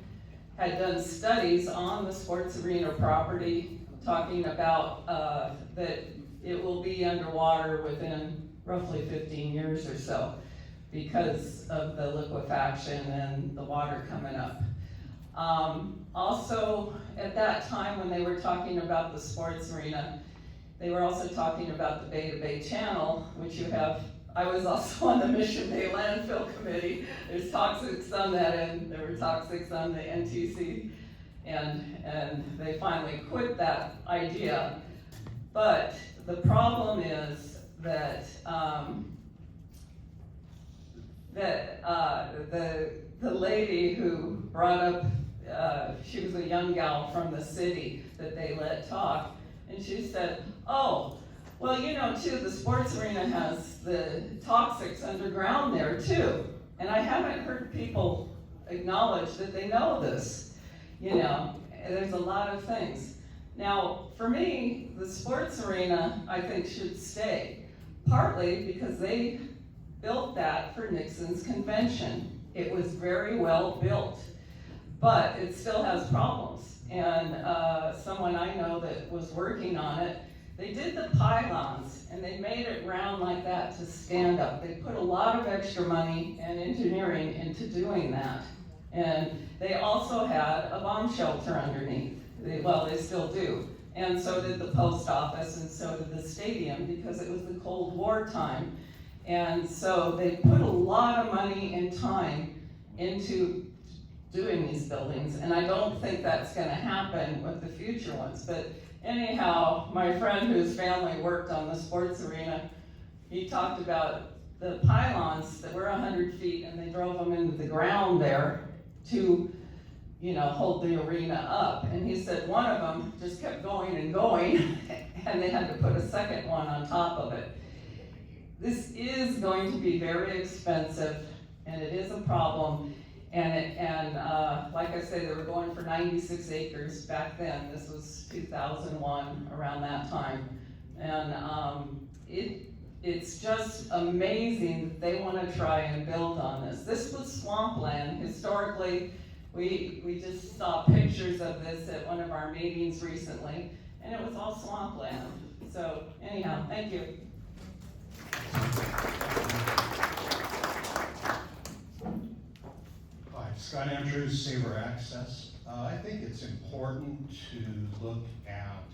S11: had done studies on the sports arena property, talking about that it will be underwater within roughly 15 years or so because of the liquefaction and the water coming up. Also, at that time when they were talking about the sports arena, they were also talking about the Bay to Bay Channel, which you have. I was also on the Mission Bay Landfill Committee. There's toxics on that end, there were toxics on the NTC, and they finally quit that idea. But the problem is that the lady who brought up, she was a young gal from the city that they let talk, and she said, oh, well, you know, too, the sports arena has the toxics underground there too. And I haven't heard people acknowledge that they know this, you know, there's a lot of things. Now, for me, the sports arena, I think, should stay. Partly because they built that for Nixon's convention. It was very well built, but it still has problems. And someone I know that was working on it, they did the pylons and they made it round like that to stand up. They put a lot of extra money and engineering into doing that. And they also had a bomb shelter underneath. They still do. And so did the post office, and so did the stadium, because it was the Cold War time. And so they put a lot of money and time into doing these buildings, and I don't think that's gonna happen with the future ones. But anyhow, my friend whose family worked on the sports arena, he talked about the pylons that were 100 feet, and they drove them into the ground there to, you know, hold the arena up. And he said one of them just kept going and going, and they had to put a second one on top of it. This is going to be very expensive, and it is a problem. And like I say, they were going for 96 acres back then. This was 2001, around that time. And it's just amazing that they want to try and build on this. This was swampland. Historically, we just saw pictures of this at one of our meetings recently, and it was all swampland. So anyhow, thank you.
S12: Hi, Scott Andrews, Saber Access. I think it's important to look at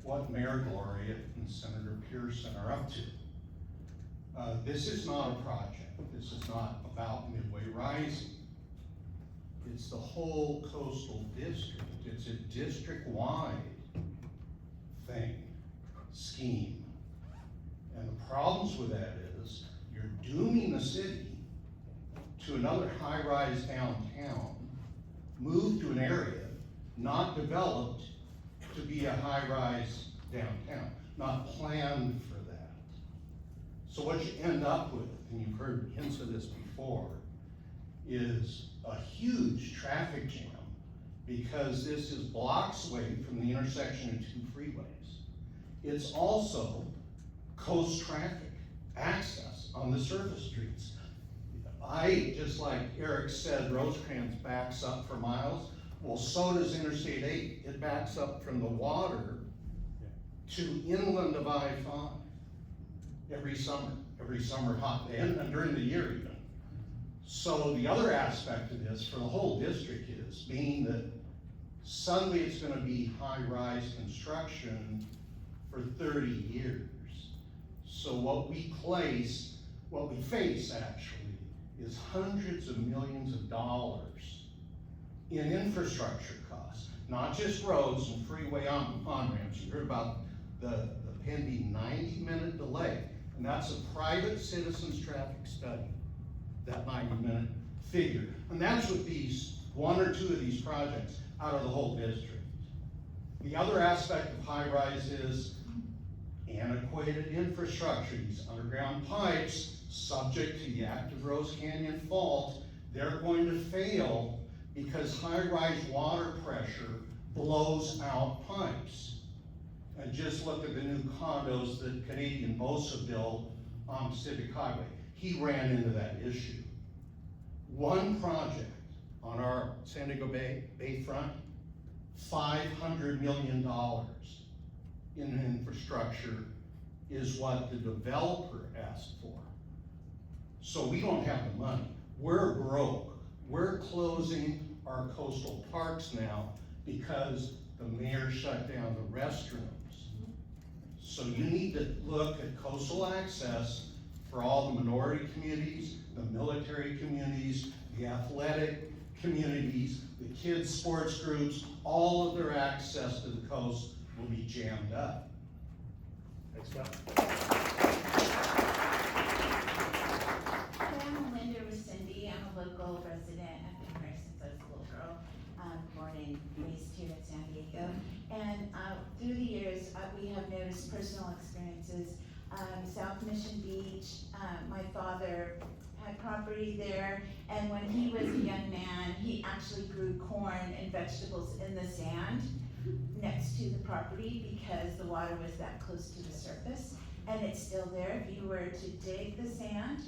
S12: what Mayor Gloria and Senator Pearson are up to. This is not a project. This is not about Midway Rising. It's the whole coastal district. It's a district-wide thing, scheme. And the problems with that is you're dooming the city to another high-rise downtown, move to an area not developed to be a high-rise downtown, not planned for that. So what you end up with, and you've heard hints of this before, is a huge traffic jam because this is blocks away from the intersection of two freeways. It's also coast traffic access on the surface streets. Just like Eric said, Rosecrans backs up for miles. Well, so does Interstate 8. It backs up from the water to inland of I-5 every summer hot day, and during the year even. So the other aspect of this for the whole district is being that suddenly it's gonna be high-rise construction for 30 years. So what we face actually, is hundreds of millions of dollars in infrastructure costs, not just roads and freeway on-ramps. You heard about the pending 90-minute delay, and that's a private citizens traffic study, that 90-minute figure. And that's with these one or two of these projects out of the whole district. The other aspect of high-rise is antiquated infrastructure, these underground pipes, subject to the active Rose Canyon fault, they're going to fail because high-rise water pressure blows out pipes. And just look at the new condos that Canadian Bosa built on Pacific Highway. He ran into that issue. One project on our San Diego Bayfront, $500 million in infrastructure is what the developer asked for. So we don't have the money. We're broke. We're closing our coastal parks now because the mayor shut down the restrooms. So you need to look at coastal access for all the minority communities, the military communities, the athletic communities, the kids' sports groups, all of their access to the coast will be jammed up.
S4: Thanks, Scott.
S8: Hi, I'm Linda Cindy. I'm a local resident. I've been here since I was a little girl. Born and raised here in San Diego. And through the years, we have noticed personal experiences. South Mission Beach, my father had property there, and when he was a young man, he actually grew corn and vegetables in the sand next to the property because the water was that close to the surface, and it's still there. If you were to dig the sand,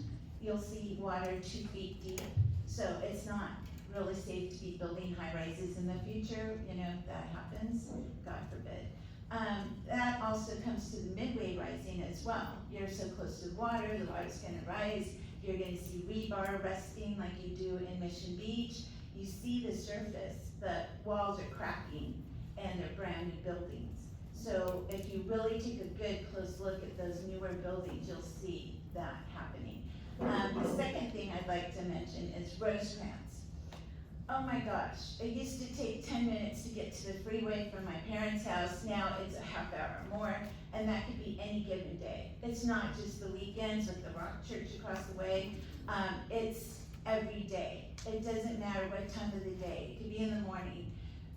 S8: you'll see water 2 feet deep, so it's not really safe to be building high rises in the future, you know, if that happens, God forbid. That also comes to the midway rising as well. You're so close to the water's gonna rise, you're gonna see rebar resting like you do in Mission Beach. You see the surface, the walls are cracking, and they're brand new buildings. So if you really take a good close look at those newer buildings, you'll see that happening. The second thing I'd like to mention is Rosecrans. Oh my gosh, it used to take 10 minutes to get to the freeway from my parents' house. Now it's a half hour or more, and that could be any given day. It's not just the weekends like the Rock Church across the way. It's every day. It doesn't matter what time of the day. It could be in the morning.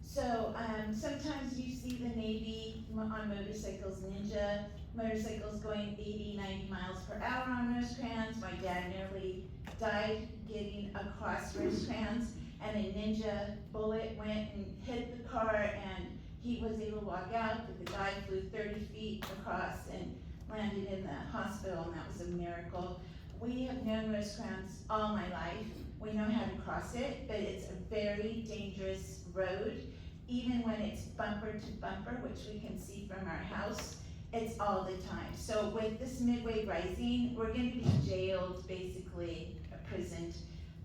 S8: So sometimes you see the Navy on motorcycles, Ninja motorcycles going 80, 90 miles per hour on Rosecrans. My dad nearly died getting across Rosecrans, and a Ninja bullet went and hit the car, and he was able to walk out, but the guy flew 30 feet across and landed in the hospital, and that was a miracle. We have known Rosecrans all my life. We know how to cross it, but it's a very dangerous road. Even when it's bumper to bumper, which we can see from our house, it's all the time. So with this midway rising, we're gonna be jailed, basically, imprisoned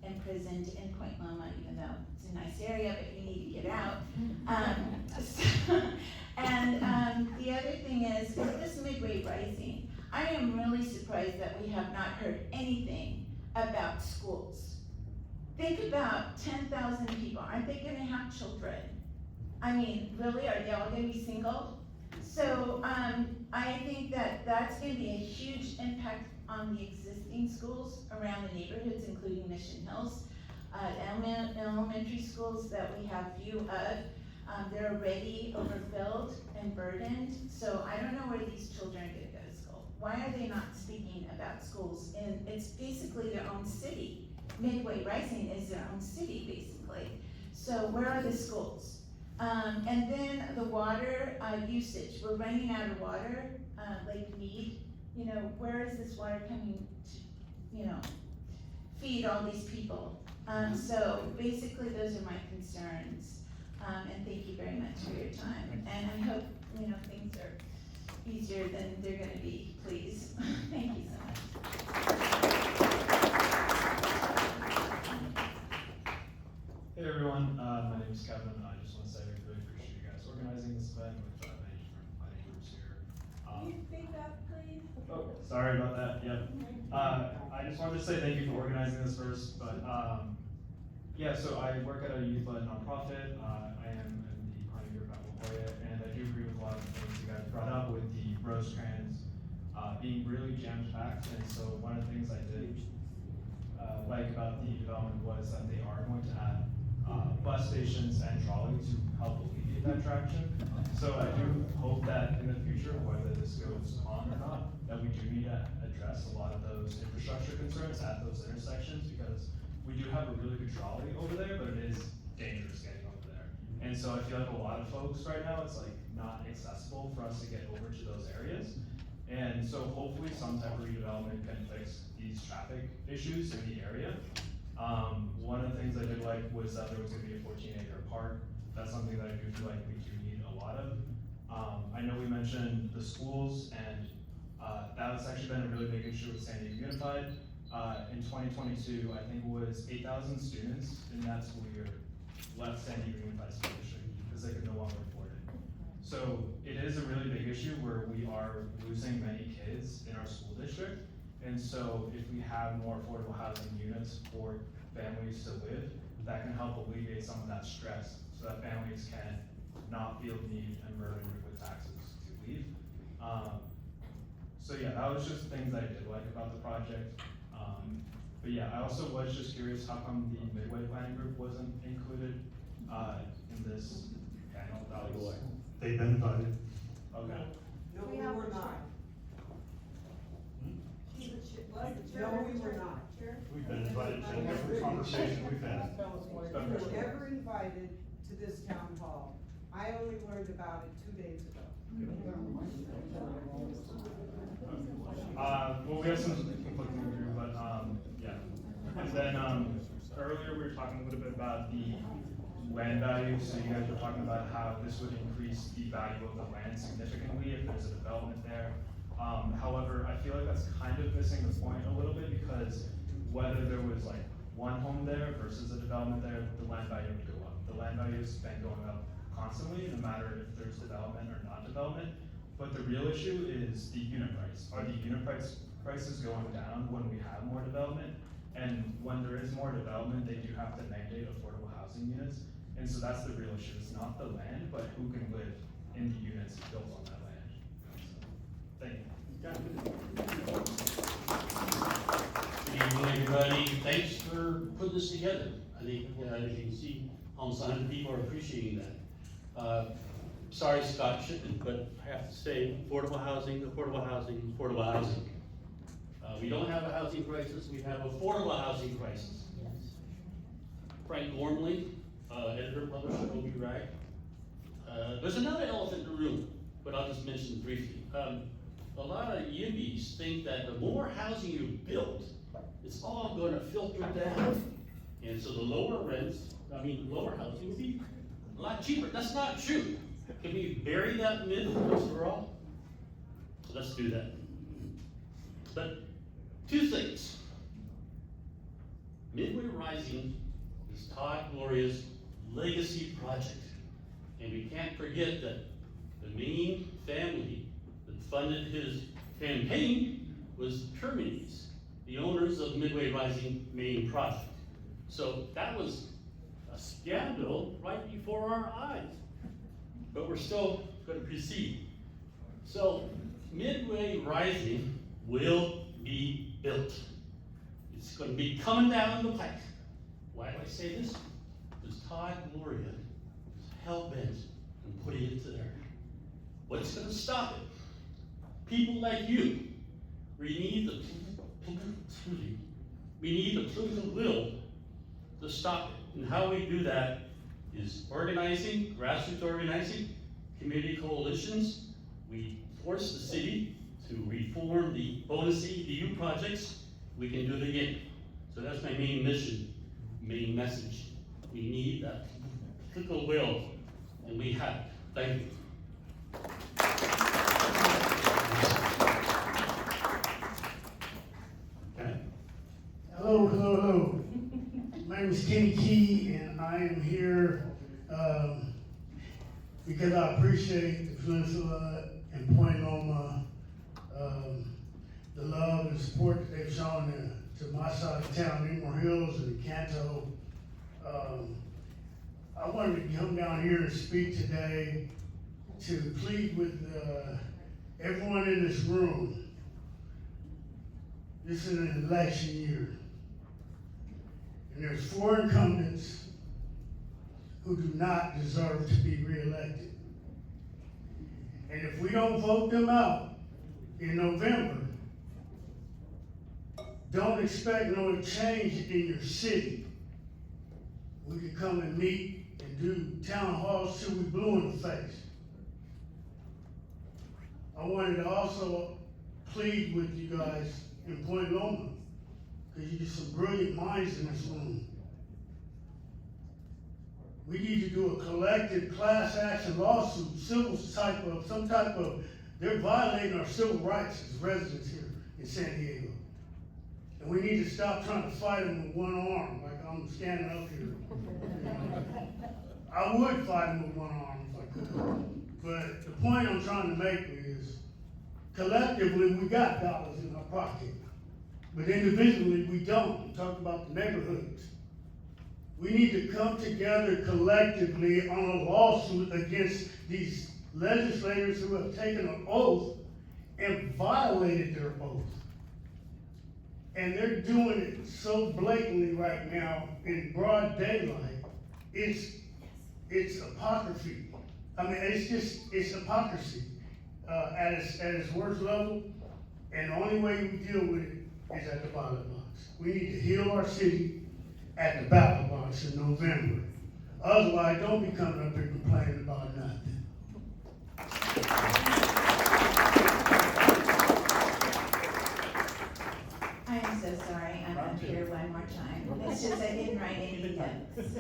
S8: in Point Loma, even though it's a nice area, but you need to get out. The other thing is, with this midway rising, I am really surprised that we have not heard anything about schools. Think about 10,000 people, aren't they gonna have children? I mean, really, are they all gonna be single? So So, I think that that's gonna be a huge impact on the existing schools around the neighborhoods, including Mission Hills. Elementary schools that we have few of, they're already overfilled and burdened, so I don't know where these children are gonna go to school. Why are they not speaking about schools? And it's basically their own city. Midway Rising is their own city, basically. So where are the schools? And then the water, usage, we're running out of water, Lake Mead, you know, where is this water coming to, you know, feed all these people? So basically those are my concerns, and thank you very much for your time. And I hope, you know, things are easier than they're gonna be, please. Thank you so much.
S13: Hey everyone, my name is Kevin. I just want to say we really appreciate you guys organizing this event with many different planning groups here.
S9: Can you speak up, please?
S13: Oh, sorry about that. Yep. I just wanted to say thank you for organizing this first, but yeah. So I work at a youth-led nonprofit. I am in the planning group at La Jolla, and I do agree with a lot of the things you guys brought up with the Rosecrans being really jam-packed. And so one of the things I did like about the development was that they are going to add bus stations and trolley to help alleviate that traction. So I do hope that in the future, whether this goes on or not, that we do need to address a lot of those infrastructure concerns at those intersections, because we do have a really good trolley over there, but it is dangerous getting over there. And so I feel like a lot of folks right now, it's like not accessible for us to get over to those areas. And so hopefully some type of redevelopment can fix these traffic issues in the area. One of the things I did like was that there was gonna be a 14-acre park. That's something that I do feel like we do need a lot of. I know we mentioned the schools, and that's actually been a really big issue with San Diego Unified. In 2022, I think it was 8,000 students in that school year left San Diego Unified School District because they could no longer afford it. So it is a really big issue where we are losing many kids in our school district. And so if we have more affordable housing units for families to live, that can help alleviate some of that stress so that families can not feel the need and burden with taxes to leave. So yeah, that was just things I did like about the project. But yeah, I also was just curious how come the Midway Planning Group wasn't included in this panel.
S2: They've been invited.
S13: Okay.
S14: No, we were not. No, we were not.
S2: We've been invited to every conversation we've had.
S14: We were never invited to this town hall. I only learned about it 2 days ago.
S13: Well, we have some conflicting review, but, yeah. And then, earlier we were talking a little bit about the land value, so you guys were talking about how this would increase the value of the land significantly if there's a development there. However, I feel like that's kind of missing the point a little bit, because whether there was like one home there versus a development there, the land value would go up. The land value has been going up constantly, no matter if there's development or not development. But the real issue is the unit price. Are the unit prices going down when we have more development? And when there is more development, they do have to mandate affordable housing units. And so that's the real issue. It's not the land, but who can live in the units built on that land. So, thank you.
S15: Good evening, everybody. Thanks for putting this together. I think, as you can see, almost 100 people are appreciating that. Sorry, Scott Shipman, but I have to say, affordable housing, affordable housing, affordable housing. We don't have a housing crisis, we have affordable housing crisis. Frank Gormley, editor, publisher, will be right. There's another elephant in the room, but I'll just mention it briefly. A lot of YIMBYs think that the more housing you build, it's all gonna filter down. And so the lower rents, lower housing will be a lot cheaper. That's not true. Can we bury that myth once for all? Let's do that. But two things. Midway Rising is Todd Gloria's legacy project. And we can't forget that the main family that funded his campaign was Terminus, the owners of Midway Rising main project. So that was a scandal right before our eyes. But we're still going to proceed. So Midway Rising will be built. It's gonna be coming down the pike. Why do I say this? Because Todd Gloria is hell-bent on putting it to there. What's gonna stop it? People like you. We need the political will to stop it. And how we do that is organizing, grassroots organizing, community coalitions. We force the city to reform the bonus EDU projects. We can do it again. So that's my main mission, main message. We need that political will, and we have it. Thank you.
S2: Okay.
S16: Hello. My name is Kenny Key, and I am here because I appreciate the Peninsula and Point Loma, the love and support that they've shown to my side of town, Inmore Hills and Canto. I wanted to come down here and speak today to plead with everyone in this room. This is an election year. And there's 4 incumbents who do not deserve to be reelected. And if we don't vote them out in November, don't expect no change in your city. We can come and meet and do town halls till we blue in the face. I wanted to also plead with you guys in Point Loma, because you're some brilliant minds in this room. We need to do a collective class action lawsuit, some type of, they're violating our civil rights as residents here in San Diego. And we need to stop trying to fight them with one arm, like I'm standing up here. I would fight them with one arm if I could. But the point I'm trying to make is, collectively, we got dollars in our pocket. But individually, we don't. We talked about the neighborhoods. We need to come together collectively on a lawsuit against these legislators who have taken an oath and violated their oath. And they're doing it so blatantly right now in broad daylight. It's hypocrisy. I mean, it's hypocrisy at its worst level. And the only way we deal with it is at the ballot box. We need to heal our city at the ballot box in November. Otherwise, don't be coming up here complaining about nothing.
S8: I am so sorry, I'm up here one more time. It's just I didn't write any notes.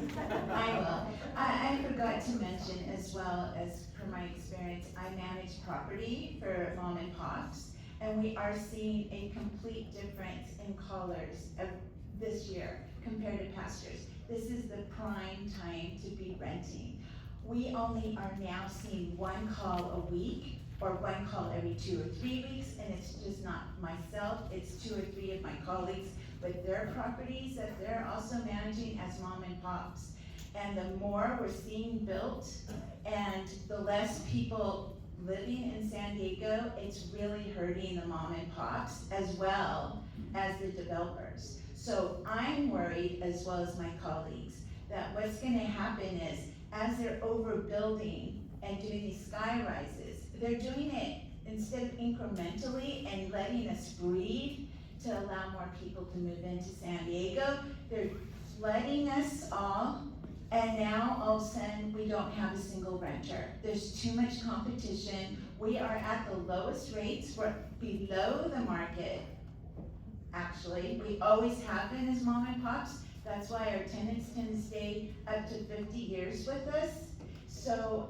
S8: I will. I forgot to mention as well, as per my experience, I manage property for mom and pops, and we are seeing a complete difference in callers this year compared to past years. This is the prime time to be renting. We only are now seeing 1 call a week, or 1 call every 2 or 3 weeks, and it's just not myself, it's 2 or 3 of my colleagues with their properties that they're also managing as mom and pops. And the more we're seeing built, and the less people living in San Diego, it's really hurting the mom and pops as well as the developers. So I'm worried, as well as my colleagues, that what's gonna happen is, as they're overbuilding and doing these sky rises, they're doing it instead of incrementally and letting us breathe to allow more people to move into San Diego. They're flooding us all, and now all of a sudden we don't have a single renter. There's too much competition. We are at the lowest rates. We're below the market, actually. We always have been as mom and pops. That's why our tenants tend to stay up to 50 years with us. So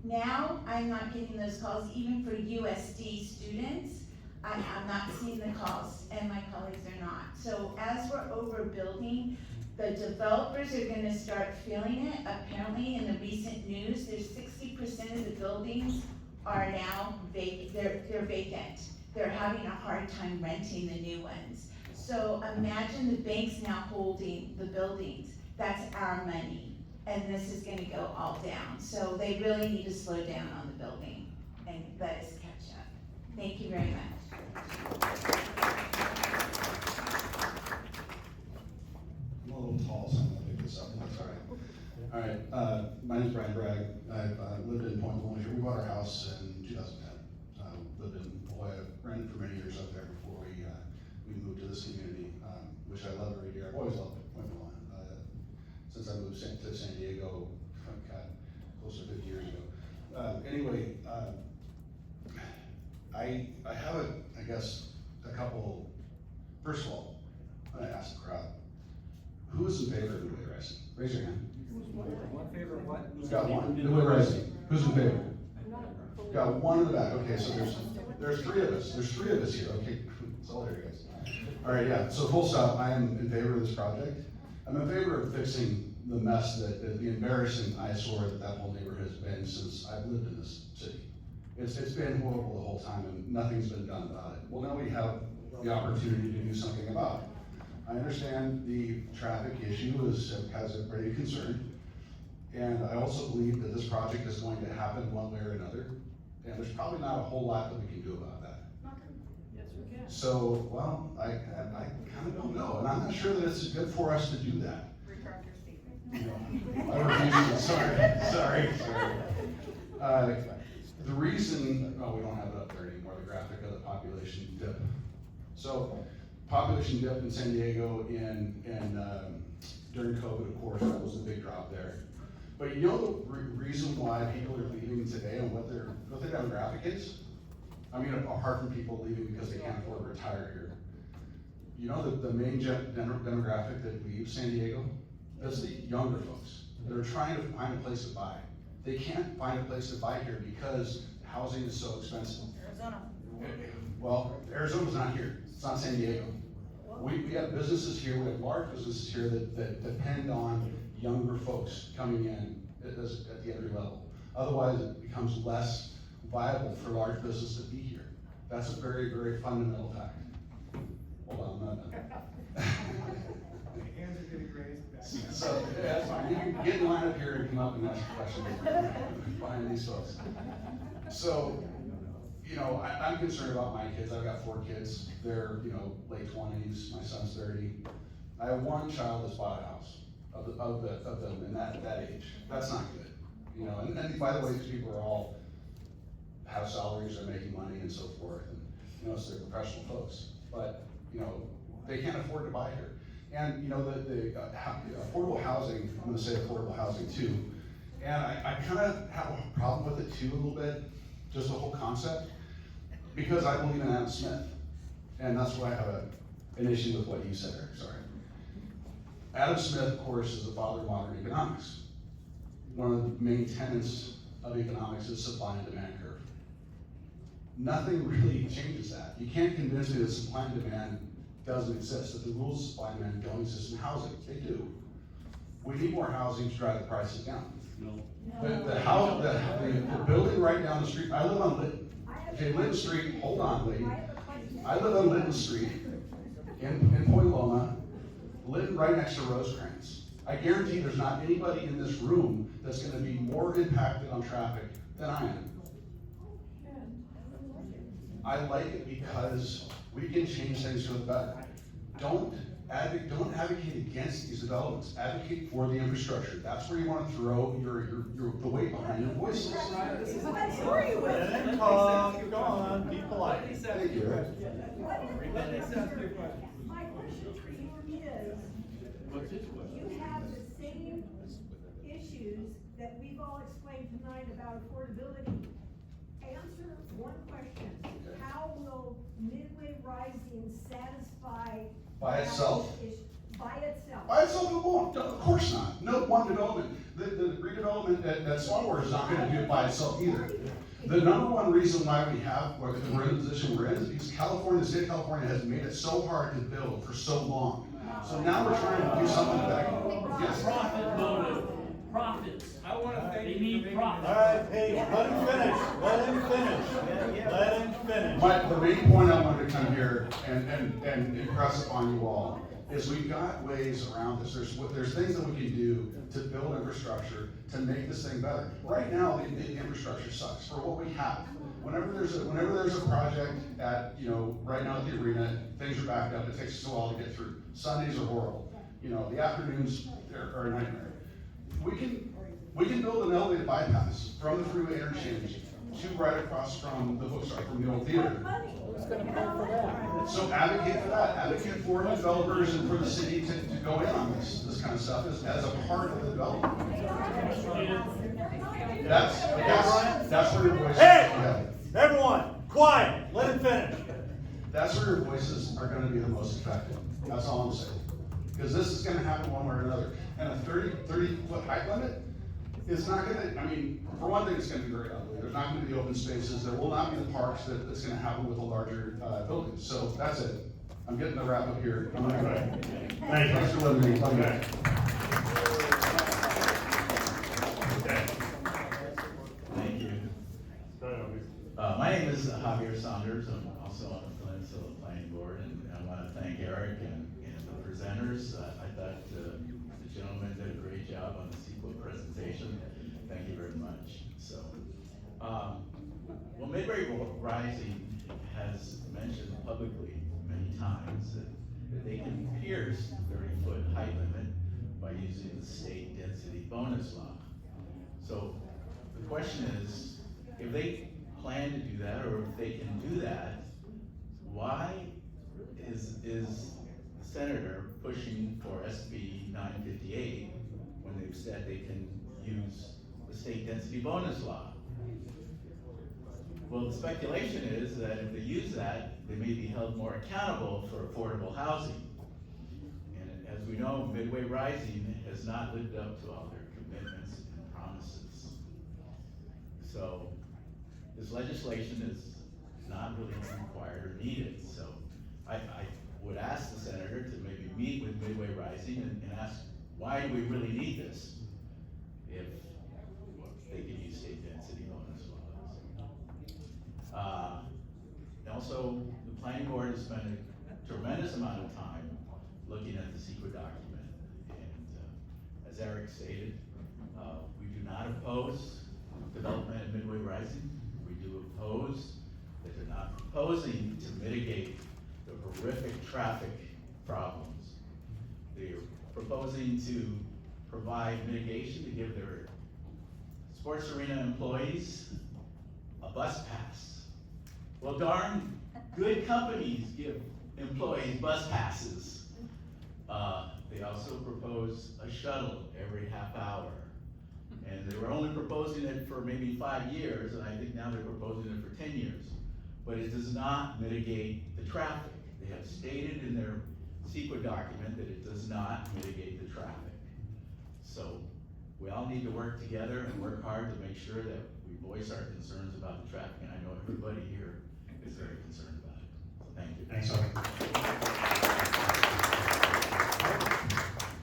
S8: now I'm not getting those calls, even for USD students. I'm not seeing the calls, and my colleagues are not. So as we're overbuilding, the developers are gonna start feeling it. Apparently, in the recent news, there's 60% of the buildings are now vacant. They're vacant. They're having a hard time renting the new ones. So imagine the banks now holding the buildings. That's our money. And this is gonna go all down. So they really need to slow down on the building and let us catch Thank you very much.
S12: I'm a little tall, so I'm gonna pick this up, that's all right. All right, my name's Brian Bragg. I've lived in Point Loma. We bought our house in 2010. Lived in La Jolla, rented for many years up there before we moved to this community, which I love right here. I've always loved Point Loma. Since I moved to San Diego, close to 50 years ago. Anyway, I have I guess, a couple, first of all, I'm gonna ask the crowd, who is in favor of midway rising? Raise your hand.
S17: One favor of what?
S12: Got one, midway rising, who's in favor? Got one in the back, okay, so there's three of us here, okay, that's all there, guys. All right, yeah, so full stop, I am in favor of this project. I'm in favor of fixing the mess the embarrassing eyesore that whole neighborhood has been since I've lived in this city. It's been horrible the whole time and nothing's been done about it. Well, now we have the opportunity to do something about it. I understand the traffic issue has everybody concerned. And I also believe that this project is going to happen one way or another. And there's probably not a whole lot that we can do about that.
S1: Yes, we can.
S12: So, well, I kind of don't know. And I'm not sure that it's good for us to do that.
S1: Retract your statement.
S12: I refuse to, sorry. The reason, we don't have it up there anymore, the graphic of the population dip. So, population dip in San Diego during COVID, of course, that was a big drop there. But you know the reason why people are leaving today and what their demographic is? I mean, apart from people leaving because they can't afford to retire here. You know the main demographic that leaves San Diego? That's the younger folks that are trying to find a place to buy. They can't find a place to buy here because housing is so expensive.
S1: Arizona.
S12: Well, Arizona's not here, it's not San Diego. We have businesses here, we have large businesses here that depend on younger folks coming in at the entry level. Otherwise, it becomes less viable for large business to be here. That's a very, very fundamental fact. Hold on, I'm not done.
S17: Hands are getting raised.
S12: So, yeah, that's fine. You can get in line up here and come up and ask questions behind these folks. So, I'm concerned about my kids. I've got 4 kids. They're, late 20s. My son's 30. I have one child that's bought a house of them in that age. That's not good. And by the way, these people are all have salaries, they're making money and so forth. And, so they're professional folks. But, they can't afford to buy here. And, the affordable housing, I'm gonna say affordable housing too. And I kind of have a problem with it too a little bit, just the whole concept, because I believe in Adam Smith. And that's why I have an issue with what you said, Eric, sorry. Adam Smith, of course, is the father of modern economics. One of the main tenets of economics is supply and demand curve. Nothing really changes that. You can't convince me that supply and demand doesn't exist, that the rules of supply and demand don't exist in housing. They do. We need more housing to drive the prices down.
S15: No.
S12: The building right down the street, I live on Lytton. Okay, Lytton Street, hold on, lady. I live on Lytton Street in Point Loma, live right next to Rosecrans. I guarantee there's not anybody in this room that's gonna be more impacted on traffic than I am. I like it because we can change things for the better. Don't advocate against these developments. Advocate for the infrastructure. That's where you want to throw the weight behind your voices.
S17: Let him talk, go on, be polite.
S12: Thank you, Eric.
S18: My question for you is,
S15: What's his question?
S18: you have the same issues that we've all explained tonight about affordability. Answer one question. How will Midway Rising satisfy?
S12: By itself?
S18: By itself.
S12: By itself, it won't. No, of course not. No one development. The redevelopment at Smallwater is not going to do it by itself either. The number one reason why we're in the position we're in is because the state of California has made it so hard to build for so long. So now we're trying to do something about it. Yes.
S15: Profit motive. Profits.
S17: I want to thank
S15: They
S17: you
S15: need
S17: for making
S15: profit.
S17: All right, Paige, let him finish. Let him finish.
S12: The main point I wanted to come here and impress upon you all is we've got ways around this. There's things that we can do to build infrastructure to make this thing better. Right now, the infrastructure sucks for what we have.
S3: whenever there's a project at, right now at the arena, things are backed up, it takes us a while to get through. Sundays are horrible. The afternoons are a nightmare. We can build an elevated bypass from the freeway interchange to right across from the bookstore, from the old theater. So advocate for that. Advocate for developers and for the city to go in on this kind of stuff as a part of the development. That's where your voices.
S17: Hey! Everyone, quiet, let him finish.
S3: That's where your voices are gonna be the most effective. That's all I'm saying. Because this is gonna happen one way or another. And a 30-foot height limit is not gonna, for one thing, it's gonna be very ugly. There's not gonna be open spaces. There will not be the parks that's gonna happen with the larger buildings. So that's it. I'm getting the wrap up here. I'm gonna go.
S17: Thank you.
S3: Thanks for letting me.
S17: Okay.
S7: Thank you. My name is Javier Saunders. I'm also on the Peninsula Planning Board, and I want to thank Eric and the presenters. I thought the gentleman did a great job on the sequel presentation. Thank you very much. So, well, Midway Rising has mentioned publicly many times that they can pierce the 30-foot height limit by using the state density bonus law. So the question is, if they plan to do that, or if they can do that, why is the senator pushing for SB 958 when they've said they can use the state density bonus law? Well, the speculation is that if they use that, they may be held more accountable for affordable housing. And as we know, Midway Rising has not lived up to all their commitments and promises. So this legislation is not really required or needed. So I would ask the senator to maybe meet with Midway Rising and ask, why do we really need this if they could use state density bonus laws? Also, the planning board has spent a tremendous amount of time looking at the secret document. And as Eric stated, we do not oppose development at Midway Rising. We do oppose that they're not proposing to mitigate the horrific traffic problems. They're proposing to provide mitigation to give their sports arena employees a bus pass. Well, darn good companies give employees bus passes. They also propose a shuttle every half hour. And they were only proposing it for maybe 5 years, and I think now they're proposing it for 10 years. But it does not mitigate the traffic. They have stated in their CEQA document that it does not mitigate the traffic. So we all need to work together and work hard to make sure that we voice our concerns about the traffic, and I know everybody here is very concerned about it. So thank you.
S3: Thanks, Owen.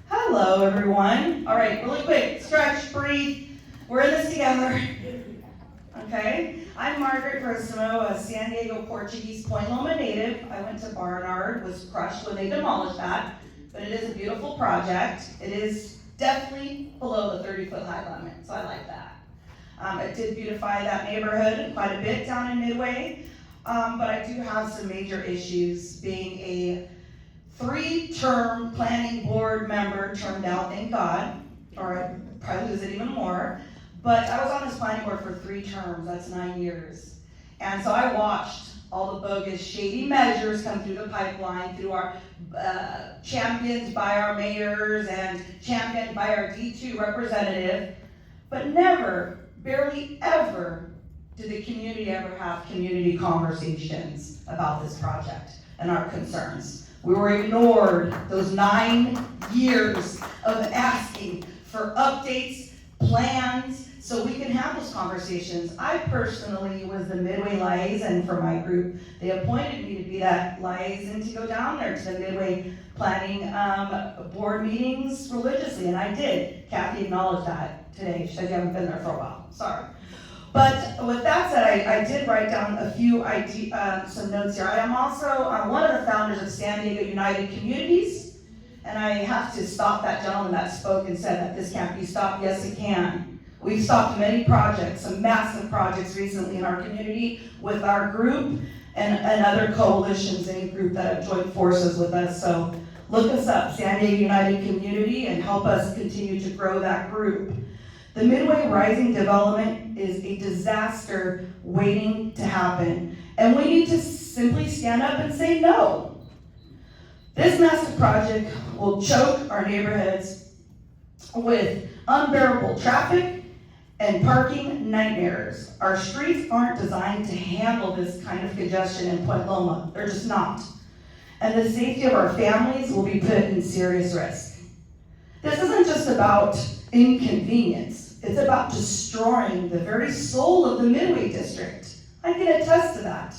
S19: Hello, everyone. All right, really quick, stretch, breathe. We're in this together. Okay, I'm Margaret Grissimo, a San Diego Portuguese Point Loma native. I went to Barnard, was crushed when they demolished that, but it is a beautiful project. It is definitely below the 30-foot high limit, so I like that. It did beautify that neighborhood quite a bit down in Midway, but I do have some major issues. Being a 3-term planning board member, termed out, thank God, or I'd probably lose it even more. But I was on this planning board for 3 terms, that's 9 years. And so I watched all the bogus, shady measures come through the pipeline, through our championed by our mayors and championed by our D2 representative, but never, barely ever, did the community ever have community conversations about this project and our concerns. We were ignored those 9 years of asking for updates, plans, so we can have those conversations. I personally was the Midway liaison for my group. They appointed me to be that liaison to go down there to the Midway planning board meetings religiously, and I did. Kathy acknowledged that today. She said you haven't been there for a while. Sorry. But with that said, I did write down a few some notes here. I am also one of the founders of San Diego United Communities, and I have to stop that gentleman that spoke and said that this can't be stopped. Yes, it can. We've stopped many projects, some massive projects recently in our community with our group and other coalitions and group that have joined forces with us. So look us up, San Diego United Community, and help us continue to grow that group. The Midway Rising development is a disaster waiting to happen, and we need to simply stand up and say no. This massive project will choke our neighborhoods with unbearable traffic and parking nightmares. Our streets aren't designed to handle this kind of congestion in Point Loma. They're just not. And the safety of our families will be put in serious risk. This isn't just about inconvenience. It's about destroying the very soul of the Midway District. I can attest to that.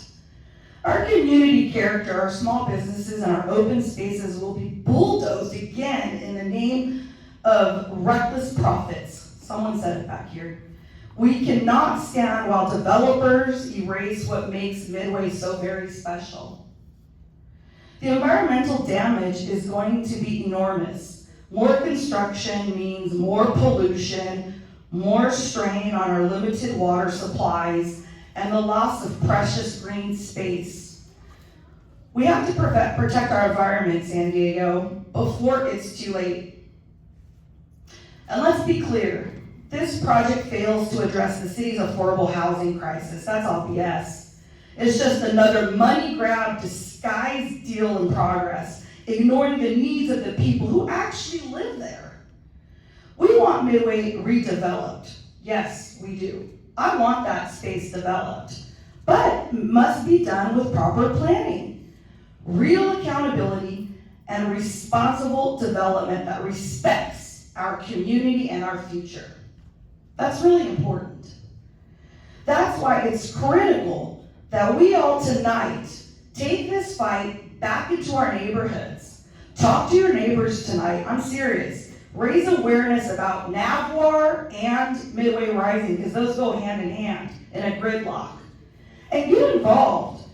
S19: Our community character, our small businesses, and our open spaces will be bulldozed again in the name of reckless profits. Someone said it back here. We cannot stand while developers erase what makes Midway so very special. The environmental damage is going to be enormous. More construction means more pollution, more strain on our limited water supplies, and the loss of precious green space. We have to protect our environment, San Diego, before it's too late. And let's be clear, this project fails to address the city's affordable housing crisis. That's all BS. It's just another money grab, disguised deal in progress, ignoring the needs of the people who actually live there. We want Midway redeveloped. Yes, we do. I want that space developed, but it must be done with proper planning, real accountability, and responsible development that respects our community and our future. That's really important. That's why it's critical that we all tonight take this fight back into our neighborhoods. Talk to your neighbors tonight. I'm serious. Raise awareness about Navwar and Midway Rising, because those go hand in hand in a gridlock. And get involved.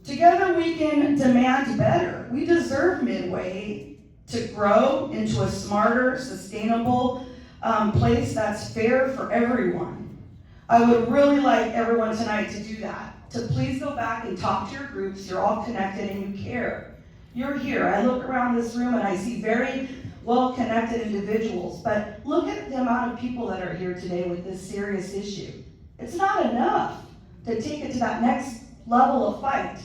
S19: Together we can demand better. We deserve Midway to grow into a smarter, sustainable place that's fair for everyone. I would really like everyone tonight to do that, to please go back and talk to your groups. You're all connected and you care. You're here. I look around this room and I see very well-connected individuals, but look at the amount of people that are here today with this serious issue. It's not enough to take it to that next level of fight.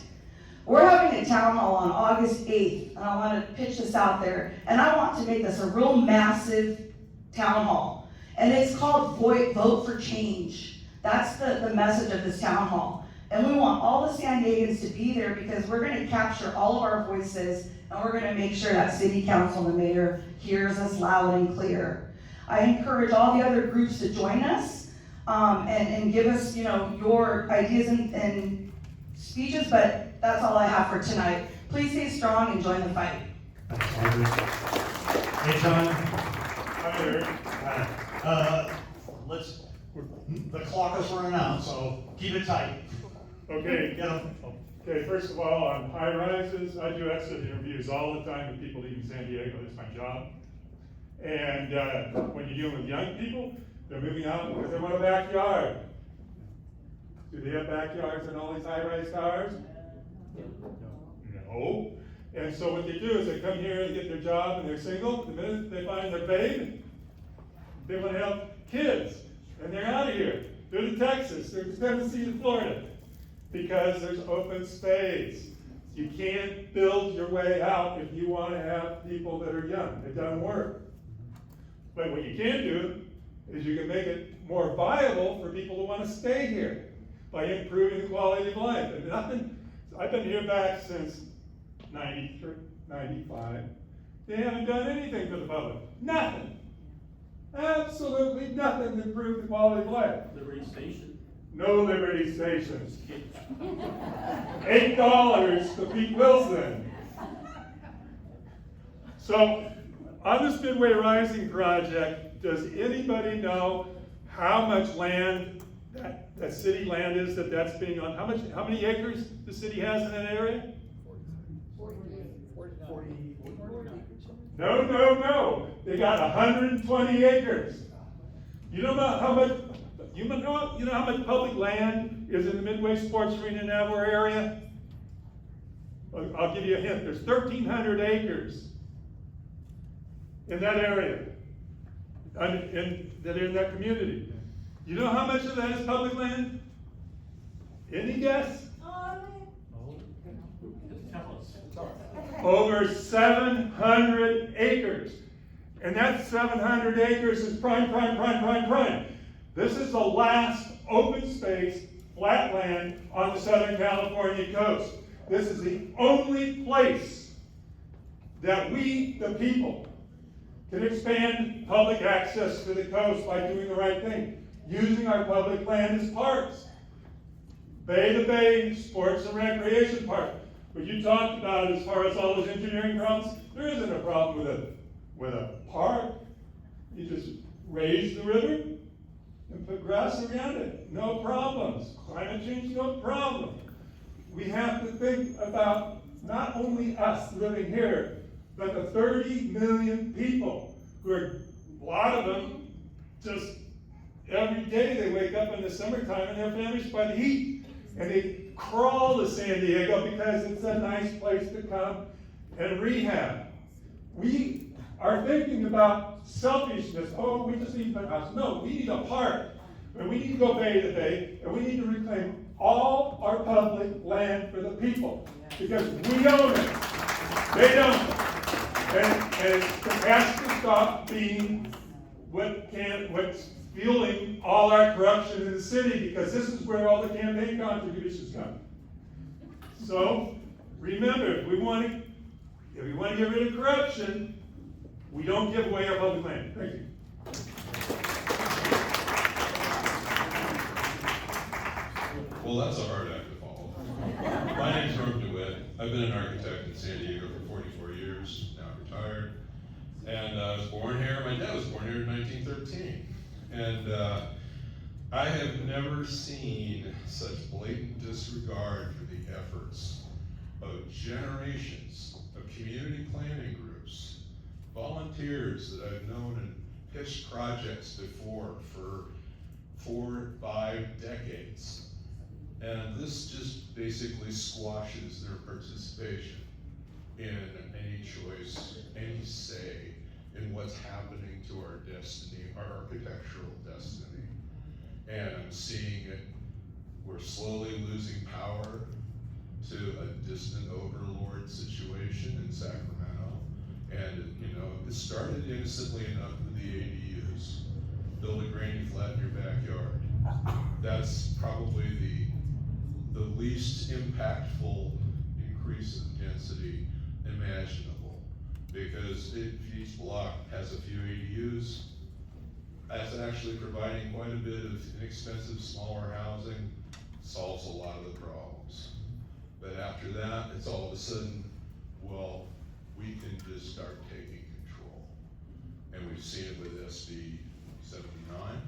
S19: We're having a town hall on August 8th, and I want to pitch this out there, and I want to make this a real massive town hall. And it's called Vote for Change. That's the message of this town hall. And we want all the San Diegans to be there because we're going to capture all of our voices and we're going to make sure that city council and the mayor hears us loud and clear. I encourage all the other groups to join us and give us, your ideas and speeches, but that's all I have for tonight. Please stay strong and join the fight.
S2: Hey, John. Hi, Eric. The clock is running out, so keep it tight.
S17: Okay, okay, first of all, on high rises, I do exit interviews all the time with people leaving San Diego. That's my job. And when you're dealing with young people, they're moving out because they want a backyard. Do they have backyards in all these high-rise towers? No. And so what they do is they come here and get their job and they're single. The minute they find their babe, they want to have kids. And they're out of here. They're to Texas, they're to Tennessee and Florida. Because there's open space. You can't build your way out if you want to have people that are young. It doesn't work. But what you can do is you can make it more viable for people to want to stay here by improving the quality of life. And I've been here back since 93, 95. They haven't done anything for the public. Nothing. Absolutely nothing to improve the quality of life.
S15: Liberty Station.
S17: No Liberty Stations. $8 to Pete Wilson. So, on this Midway Rising project, does anybody know how much land that city land is that's being on? How many acres the city has in that area?
S4: 40.
S17: No. They got 120 acres. You know how much public land is in the Midway Sports Arena in Navajo area? I'll give you a hint. There's 1,300 acres in that area, that are in that community. You know how much of that is public land? Any guess? Over 700 acres. And that 700 acres is prime. This is the last open space, flat land on the Southern California coast. This is the only place that we, the people, can expand public access to the coast by doing the right thing, using our public land as parks. Bay to Bay Sports and Recreation Park. What you talked about as far as all those engineering problems, there isn't a problem with a park. You just raise the river and put grass around it. No problems. Climate change, no problem. We have to think about not only us living here, but the 30 million people who are, a lot of them, just every day they wake up in the summertime and they're famished by the heat. And they crawl to San Diego because it's a nice place to come and rehab. We are thinking about selfishness. Oh, we just need a house. No, we need a park. And we need to go bay to bay, and we need to reclaim all our public land for the people. Because we own it. They don't. And it has to stop being what's fueling all our corruption in the city, because this is where all the campaign contributions come. So remember, if we want to get rid of corruption, we don't give away our public land. Thank you.
S20: Well, that's a hard act to follow. My name's Rob DeWitt. I've been an architect in San Diego for 44 years, now retired. And I was born here. My dad was born here in 1913. And I have never seen such blatant disregard for the efforts of generations of community planning groups, volunteers that I've known and pitched projects before for 4 or 5 decades. And this just basically squashes their participation in any choice, any say in what's happening to our destiny, our architectural destiny. And I'm seeing it, we're slowly losing power to a distant overlord situation in Sacramento. And it started innocently enough with the ADUs. Build a granny flat in your backyard. That's probably the least impactful increase in density imaginable. Because if each block has a few ADUs, that's actually providing quite a bit of inexpensive, smaller housing, solves a lot of the problems. But after that, it's all of a sudden, well, we can just start taking control. And we've seen it with SB 79,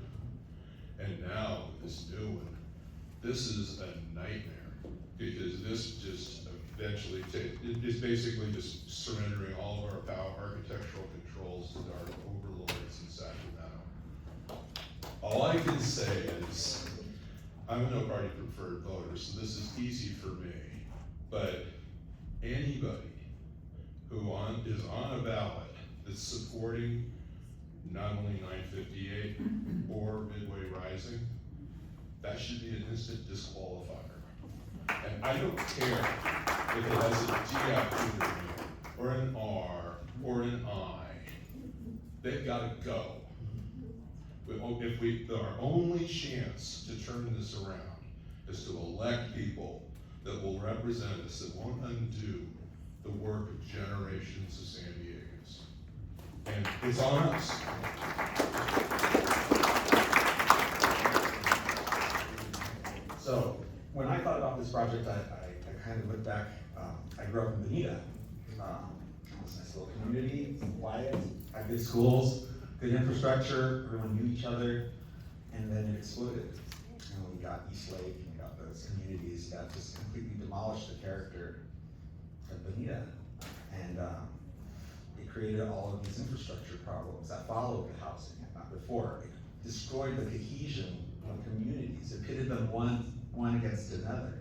S20: and now with this new one. This is a nightmare, because this just eventually it's basically just surrendering all of our power, architectural controls to our overlords in Sacramento. All I can say is, I'm a no party preferred voter, so this is easy for me, but anybody who is on a ballot that's supporting not only 958 or Midway Rising, that should be an instant disqualifier. And I don't care if it has a D after the name, or an R, or an I. They've gotta go. Our only chance to turn this around is to elect people that will represent us, that won't undo the work of generations of San Diegans. And it's on us.
S21: So when I thought about this project, I kind of went back. I grew up in Bonita. It was a nice little community, quiet, had good schools, good infrastructure, everyone knew each other, and then it exploded. We got East Lake, and we got those communities that just completely demolished the character of Bonita. And it created all of these infrastructure problems that followed the housing, not before. It destroyed the cohesion of communities. It pitted them one against another.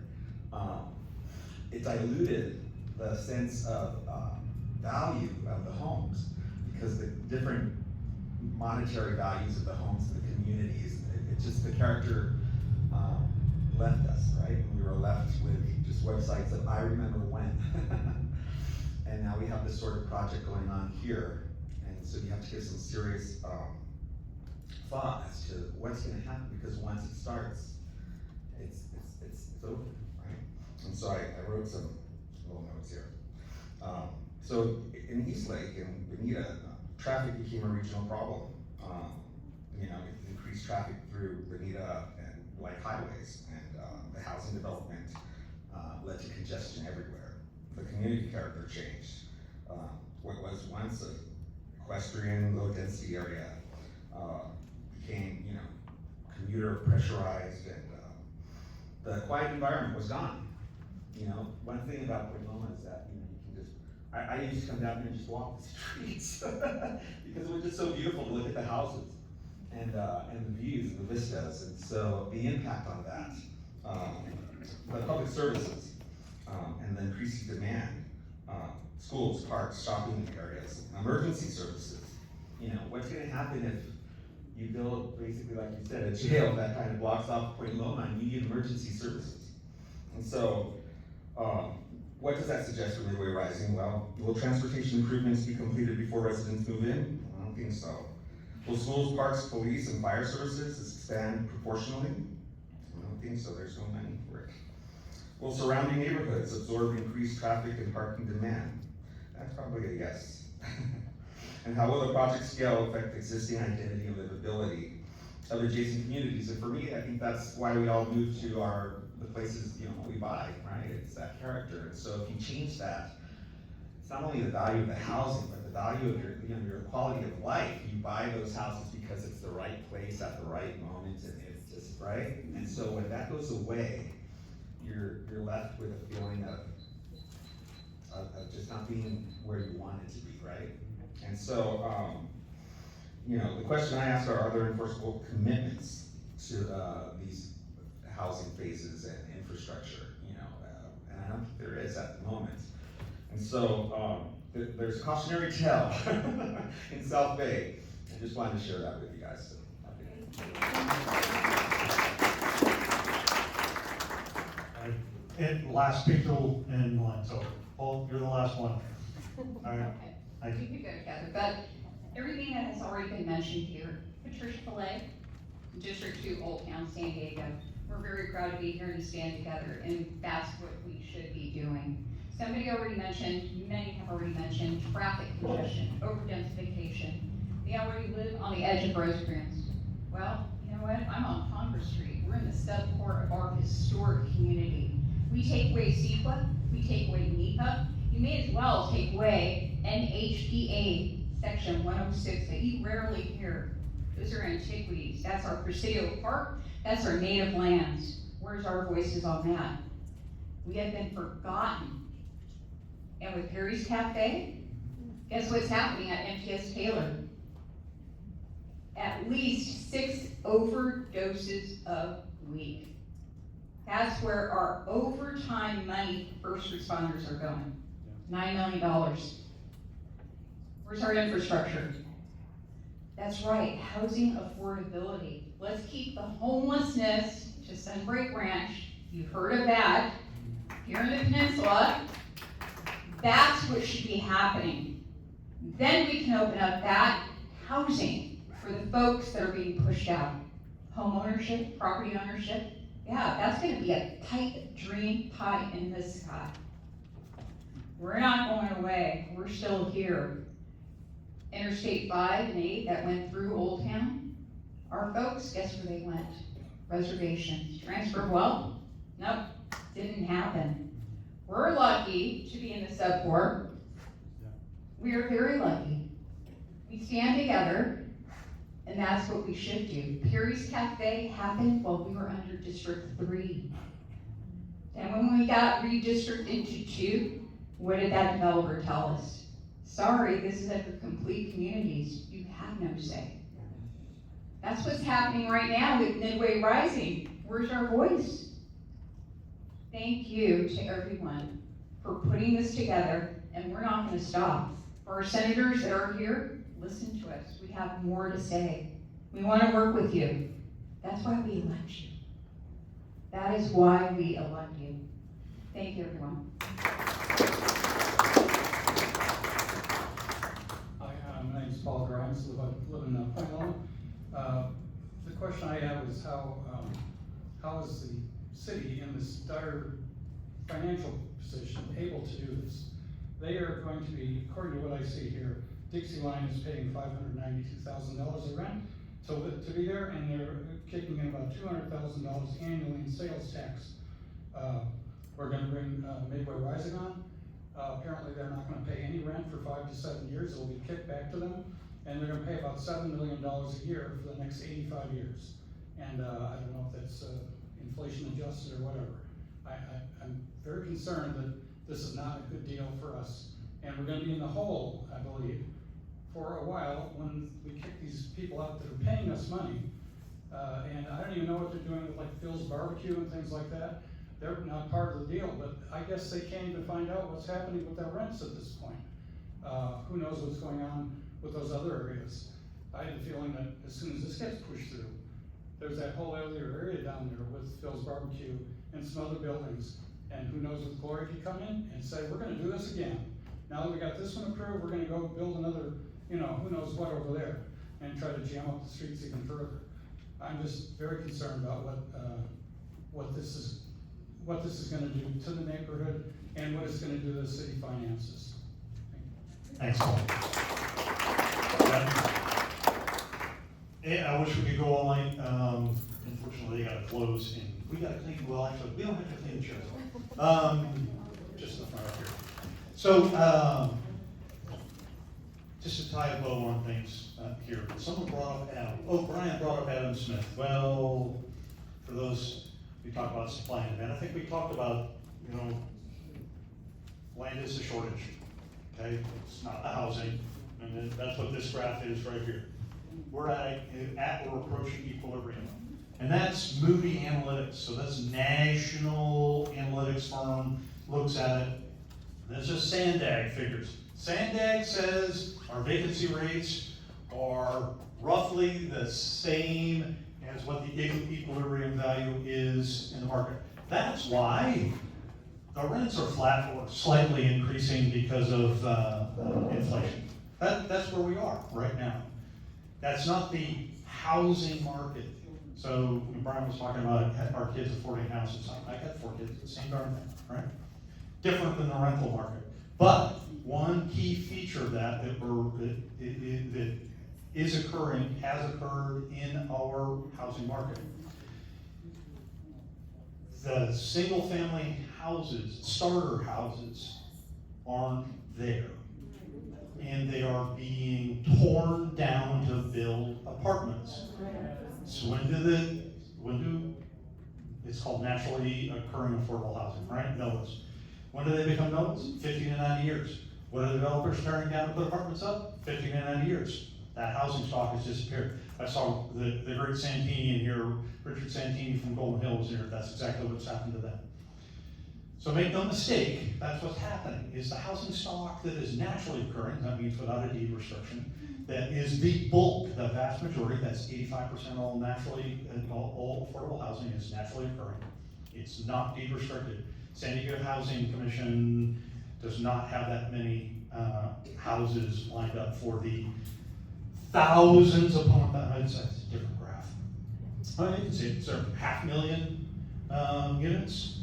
S21: It diluted the sense of value of the homes, because the different monetary values of the homes and the communities, it just, the character left us, right? And we were left with just websites of I remember when. And now we have this sort of project going on here. And so you have to give some serious thought as to what's gonna happen, because once it starts, it's over, right? And so I wrote some little notes here. So in Eastlake and Bonita, traffic became a regional problem. You know, it increased traffic through Bonita and like highways, and the housing development led to congestion everywhere. The community character changed. What was once a equestrian, low density area became, you know, commuter pressurized, and the quiet environment was gone. You know, one thing about Point Loma is that, you know, you can just, I used to come down here and just walk the streets because it was just so beautiful to look at the houses and the views and the vistas. And so the impact on that, the public services, and the increasing demand, schools, parks, shopping areas, emergency services. You know, what's gonna happen if you build, basically, like you said, a jail that kind of blocks off Point Loma, and you need emergency services? And so, what does that suggest for Midway Rising? Well, will transportation improvements be completed before residents move in? I don't think so. Will schools, parks, police, and fire services expand proportionally? I don't think so, there's no money for it. Will surrounding neighborhoods absorb increased traffic and parking demand? That's probably a yes. And how will the project scale affect existing identity and livability of adjacent communities? And for me, I think that's why we all move to the places, you know, we buy, right? It's that character. And so if you change that, it's not only the value of the housing, but the value of your, you know, your quality of life. You buy those houses because it's the right place at the right moment, and it's just right. And so when that goes away, you're left with a feeling of just not being where you want it to be, right? And so, you know, the question I ask are there enforceable commitments to these housing phases and infrastructure, you know, and I don't think there is at the moment. And so there's a cautionary tale in South Bay. I just wanted to share that with you guys.
S2: And last speaker in line, so Paul, you're the last one. All right.
S5: Okay. We could go together, but everything that has already been mentioned here, Patricia Fillet, District 2, Old Town, San Diego. We're very proud to be here and stand together, and that's what we should be doing. Somebody already mentioned, many have already mentioned, traffic congestion, over-densification. They already live on the edge of Rosecrans. Well, you know what? I'm on Congress Street. We're in the subcore of our historic community. We take away SEQA, we take away NEPA. You may as well take away NHPA Section 106 that you rarely hear. Those are antiquities. That's our Presidio Park. That's our native lands. Where's our voices on that? We have been forgotten. And with Perry's Cafe, guess what's happening at MTS Taylor? At least 6 overdoses a week. That's where our overtime money first responders are going. $9 million. Where's our infrastructure? That's right, housing affordability. Let's keep the homelessness to Sunbreak Ranch. You've heard of that. Here in the peninsula, that's what should be happening. Then we can open up that housing for the folks that are being pushed out. Home ownership, property ownership. Yeah, that's gonna be a tight dream pie in the sky. We're not going away, we're still here. Interstate 5 and 8 that went through Old Town, our folks, guess where they went? Reservations. Transfer of wealth? Nope, didn't happen. We're lucky to be in the sub-4. We are very lucky. We stand together, and that's what we should do. Perry's Cafe happened while we were under District 3. And when we got redistricted into 2, what did that developer tell us? Sorry, this is for complete communities. You have no say. That's what's happening right now with Midway Rising. Where's our voice? Thank you to everyone for putting this together, and we're not gonna stop. For our senators that are here, listen to us. We have more to say. We wanna work with you. That's why we elect you. That is why we elect you. Thank you, everyone.
S6: Hi, my name is Paul Grimes, live in Point Loma. The question I have is how is the city in this dire financial position able to do this? They are going to be, according to what I see here, Dixie Line is paying $592,000 of rent to be there, and they're kicking in about $200,000 annually in sales tax. We're gonna bring Midway Rising on. Apparently they're not gonna pay any rent for 5 to 7 years. It'll be kicked back to them. And they're gonna pay about $7 million a year for the next 85 years. And I don't know if that's inflation adjusted or whatever. I'm very concerned that this is not a good deal for us. And we're gonna be in the hole, I believe, for a while when we kick these people out that are paying us money. And I don't even know what they're doing with like Phil's Barbecue and things like that. They're not part of the deal, but I guess they can't even find out what's happening with their rents at this point. Who knows what's going on with those other areas. I had a feeling that as soon as this gets pushed through, there's that whole other area down there with Phil's Barbecue and some other buildings. And who knows if Glory could come in and say, we're gonna do this again. Now that we got this one approved, we're gonna go build another, who knows what over there and try to jam up the streets even further. I'm just very concerned about what this is gonna do to the neighborhood and what it's gonna do to the city finances.
S2: Thanks, Paul. I wish we could go all night. Unfortunately, they gotta close, and we gotta clean, well, actually, we don't have to clean the chairs. Just the front up here. So, just to tie a bow on things here, someone brought up Brian brought up Adam Smith. Well, for those, we talked about supply and demand. I think we talked about, land is a shortage, okay? It's not the housing, and that's what this graph is right here. We're at or approaching equilibrium. And that's Moody Analytics, so that's national analytics firm, looks at it. That's just Sandag figures. Sandag says our vacancy rates are roughly the same as what the equilibrium value is in the market. That's why the rents are flat or slightly increasing because of inflation. That's where we are right now. That's not the housing market. So Brian was talking about our kids affording houses. I got 4 kids, the same darn thing, right? Different than the rental market. But one key feature of that is occurring, has occurred in our housing market. The single family houses, starter houses, aren't there. And they are being torn down to build apartments. So it's called naturally occurring affordable housing, right? NOAHs. When do they become NOAHs? 50 to 90 years. What are developers tearing down to put apartments up? 50 to 90 years. That housing stock has disappeared. I saw the great Santini in here, Richard Santini from Golden Hills here. That's exactly what's happened to them. So make no mistake, that's what's happening, is the housing stock that is naturally occurring, that means without a deed restriction, that is the bulk, the vast majority, that's 85% all affordable housing is naturally occurring. It's not deed restricted. San Diego Housing Commission does not have that many houses lined up for the thousands upon thousands. That's a different graph. You can see it's 500,000 units.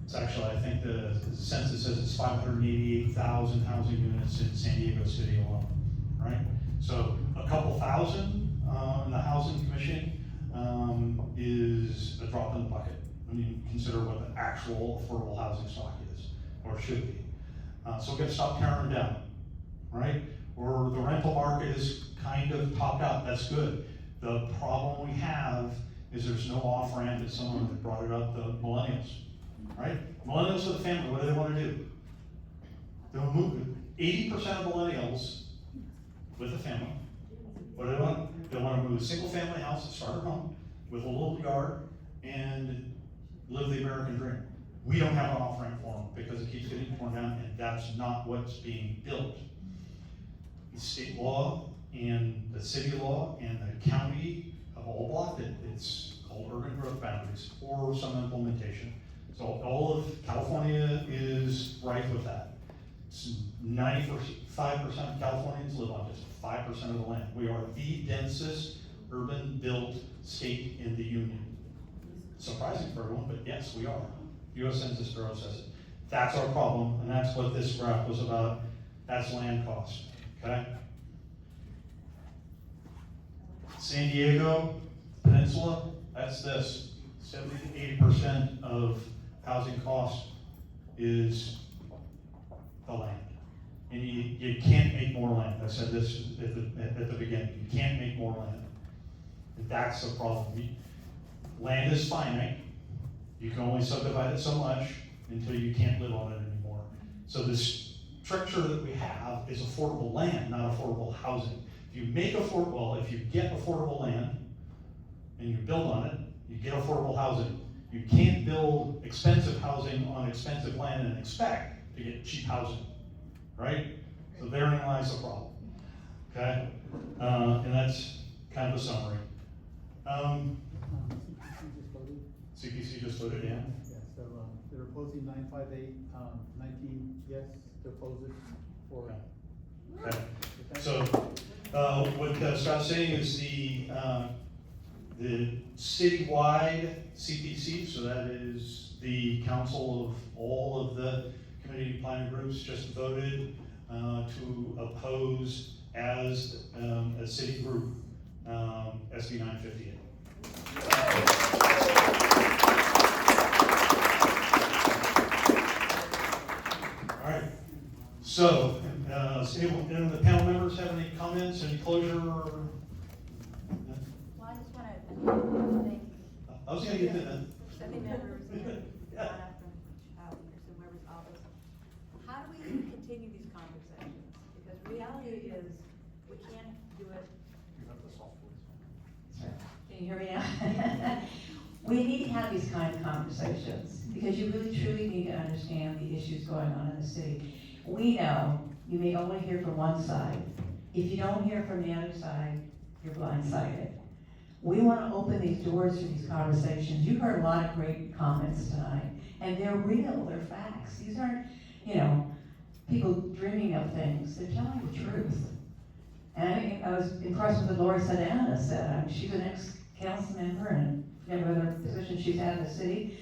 S2: It's actually, I think the census says it's 588,000 housing units in San Diego City alone, right? So a couple thousand in the Housing Commission is a drop in the bucket. I mean, consider what the actual affordable housing stock is, or should be. So we're gonna stop tearing them down, right? Or the rental market is kind of topped out, that's good. The problem we have is there's no off-ramp, as someone that brought it up, the millennials, right? Millennials with a family, what do they want to do? They'll move. 80% of millennials with a family, what do they want? They wanna move a single family house, a starter home, with a little yard, and live the American dream. We don't have an offering for them because it keeps getting torn down, and that's not what's being built. The state law and the city law and the county have all blocked it. It's called urban growth boundaries or some implementation. So all of California is rife with that. 95% of Californians live on just 5% of the land. We are the densest urban built state in the union. Surprising for everyone, but yes, we are. US Census Bureau says it. That's our problem, and that's what this graph was about. That's land cost, okay? San Diego Peninsula, that's this. 70 to 80% of housing cost is the land. And you can't make more land. I said this at the beginning. You can't make more land. And that's the problem. Land is finite. You can only subdivide it so much until you can't live on it anymore. So this structure that we have is affordable land, not affordable housing. If you make if you get affordable land and you build on it, you get affordable housing. You can't build expensive housing on expensive land and expect to get cheap housing, right? So therein lies the problem, okay? And that's kind of a summary. CPC just voted, yeah?
S3: Yeah, so, they're opposing 958, 19 yes to oppose it for.
S2: Okay. So, what Scott's saying is the citywide CPC, so that is the council of all of the community planning groups, just voted to oppose as a city group SB 958. All right. So, any of the panel members have any comments, any closure?
S10: Well, I just want to thank.
S2: I was going to get to that.
S10: Sending members in, Donna from whoever's office. How do we continue these conversations? Because reality is, we can't do it.
S2: You have the soft voice.
S19: Can you hear me now? We need to have these kind of conversations because you really truly need to understand the issues going on in the city. We know you may only hear from one side. If you don't hear from the other side, you're blindsided. We want to open these doors for these conversations. You heard a lot of great comments tonight, and they're real, they're facts. These aren't, people dreaming of things. They're telling the truth. And I was impressed with what Lori Sedana said. She's an ex-council member and whatever position she's had in the city.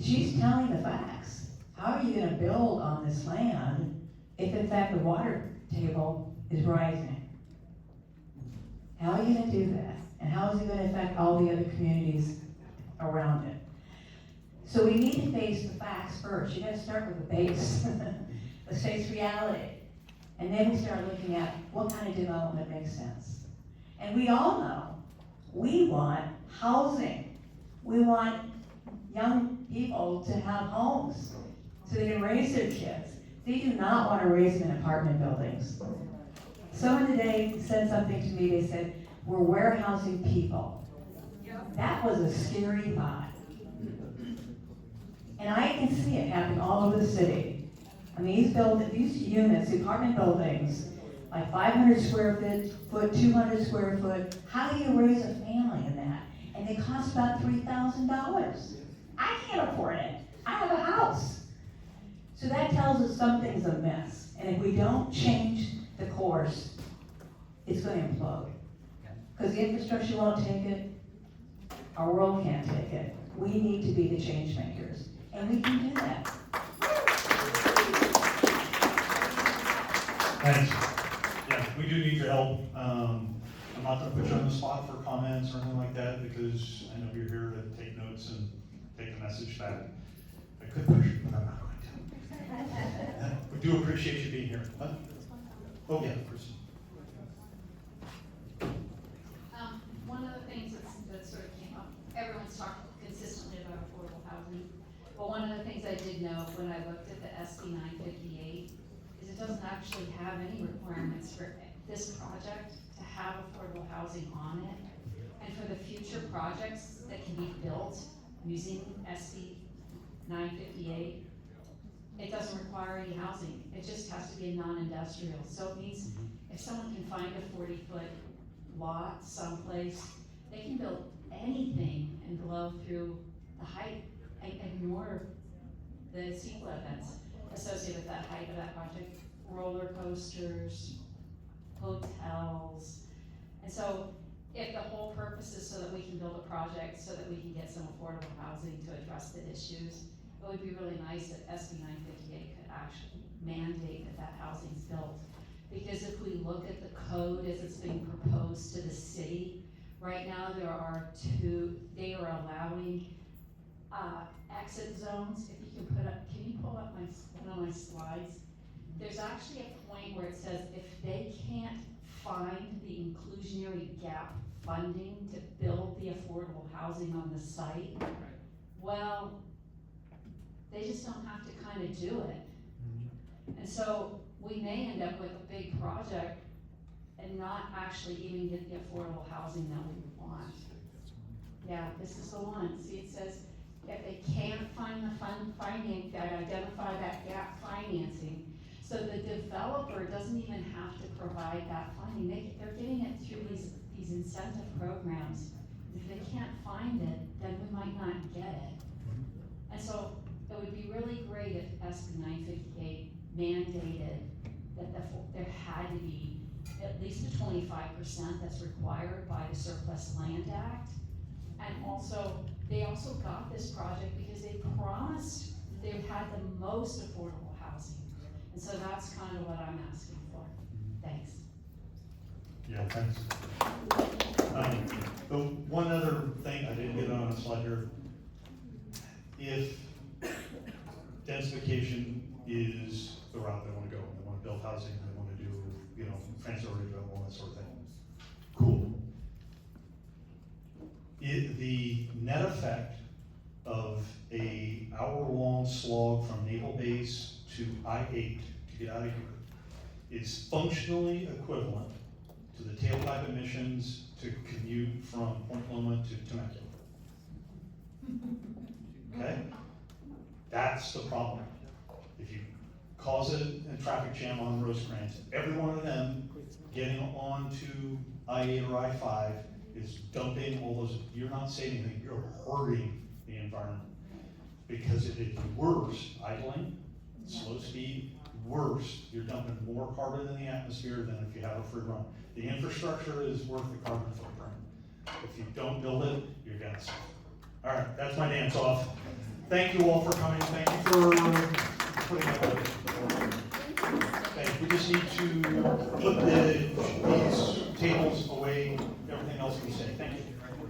S19: She's telling the facts. How are you going to build on this land if in fact the water table is rising? How are you going to do that? And how is it going to affect all the other communities around it? So we need to face the facts first. You got to start with the base, the state's reality. And then we start looking at what kind of development makes sense. And we all know we want housing. We want young people to have homes so they can raise their kids. They do not want to raise them in apartment buildings. Someone today said something to me. They said, we're warehousing people. That was a scary thought. And I can see it happening all over the city. I mean, these units, apartment buildings, like 500 square foot, 200 square foot, how do you raise a family in that? And they cost about $3,000. I can't afford it. I have a house. So that tells us something's amiss. And if we don't change the course, it's going to implode. Because the infrastructure won't take it, our world can't take it. We need to be the change makers. And we can do that.
S2: Thanks. Yeah, we do need your help. I'm not going to put you on the spot for comments or anything like that because I know you're here to take notes and take the message back. I could push you, but I'm not going to. We do appreciate you being here. Huh? Oh, yeah, Kristen.
S22: One of the things that sort of came up, everyone's talked consistently about affordable housing, but one of the things I did know when I looked at the SB 958 is it doesn't actually have any requirements for this project to have affordable housing on it. And for the future projects that can be built using SB 958, it doesn't require any housing. It just has to be a non-industrial. So it means if someone can find a 40-foot lot someplace, they can build anything and blow through the height and ignore the CEQA events associated with that height of that project. Roller coasters, hotels. And so if the whole purpose is so that we can build a project so that we can get some affordable housing to address the issues, it would be really nice if SB 958 could actually mandate that that housing's built. Because if we look at the code as it's being proposed to the city, right now there are they are allowing exit zones. If you can you pull up one of my slides? There's actually a point where it says if they can't find the inclusionary gap funding to build the affordable housing on the site, well, they just don't have to kind of do it. And so we may end up with a big project and not actually even get the affordable housing that we want. Yeah, this is the one. See, it says if they can't find the funding that identify that gap financing, so the developer doesn't even have to provide that funding. They're getting it through these incentive programs. If they can't find it, then we might not get it. And so it would be really great if SB 958 mandated that there had to be at least the 25% that's required by the Surplus Land Act. And also, they also got this project because they promised they had the most affordable housing. And so that's kind of what I'm asking for. Thanks.
S2: Yeah, thanks. The one other thing I didn't get on the slide here, if densification is the route they want to go, they want to build housing, they want to do, transit development, that sort of thing. Cool. The net effect of a hour-long slog from Naval Base to I-8 to get out of here is functionally equivalent to the tailpipe emissions to commute from Point Loma to Temecula. Okay? That's the problem. If you cause a traffic jam on Rosecrans, every one of them getting onto I-8 or I-5 is dumping all those, you're not saving anything, you're hurting the environment. Because it is worse, idling, slow speed, worse, you're dumping more carbon in the atmosphere than if you have a free run. The infrastructure is worth the carbon footprint. If you don't build it, you're gonna suffer. All right, that's my dance off. Thank you all for coming. Thank you for putting up with it. Thank you. We just need to put these tables away, everything else we say. Thank you.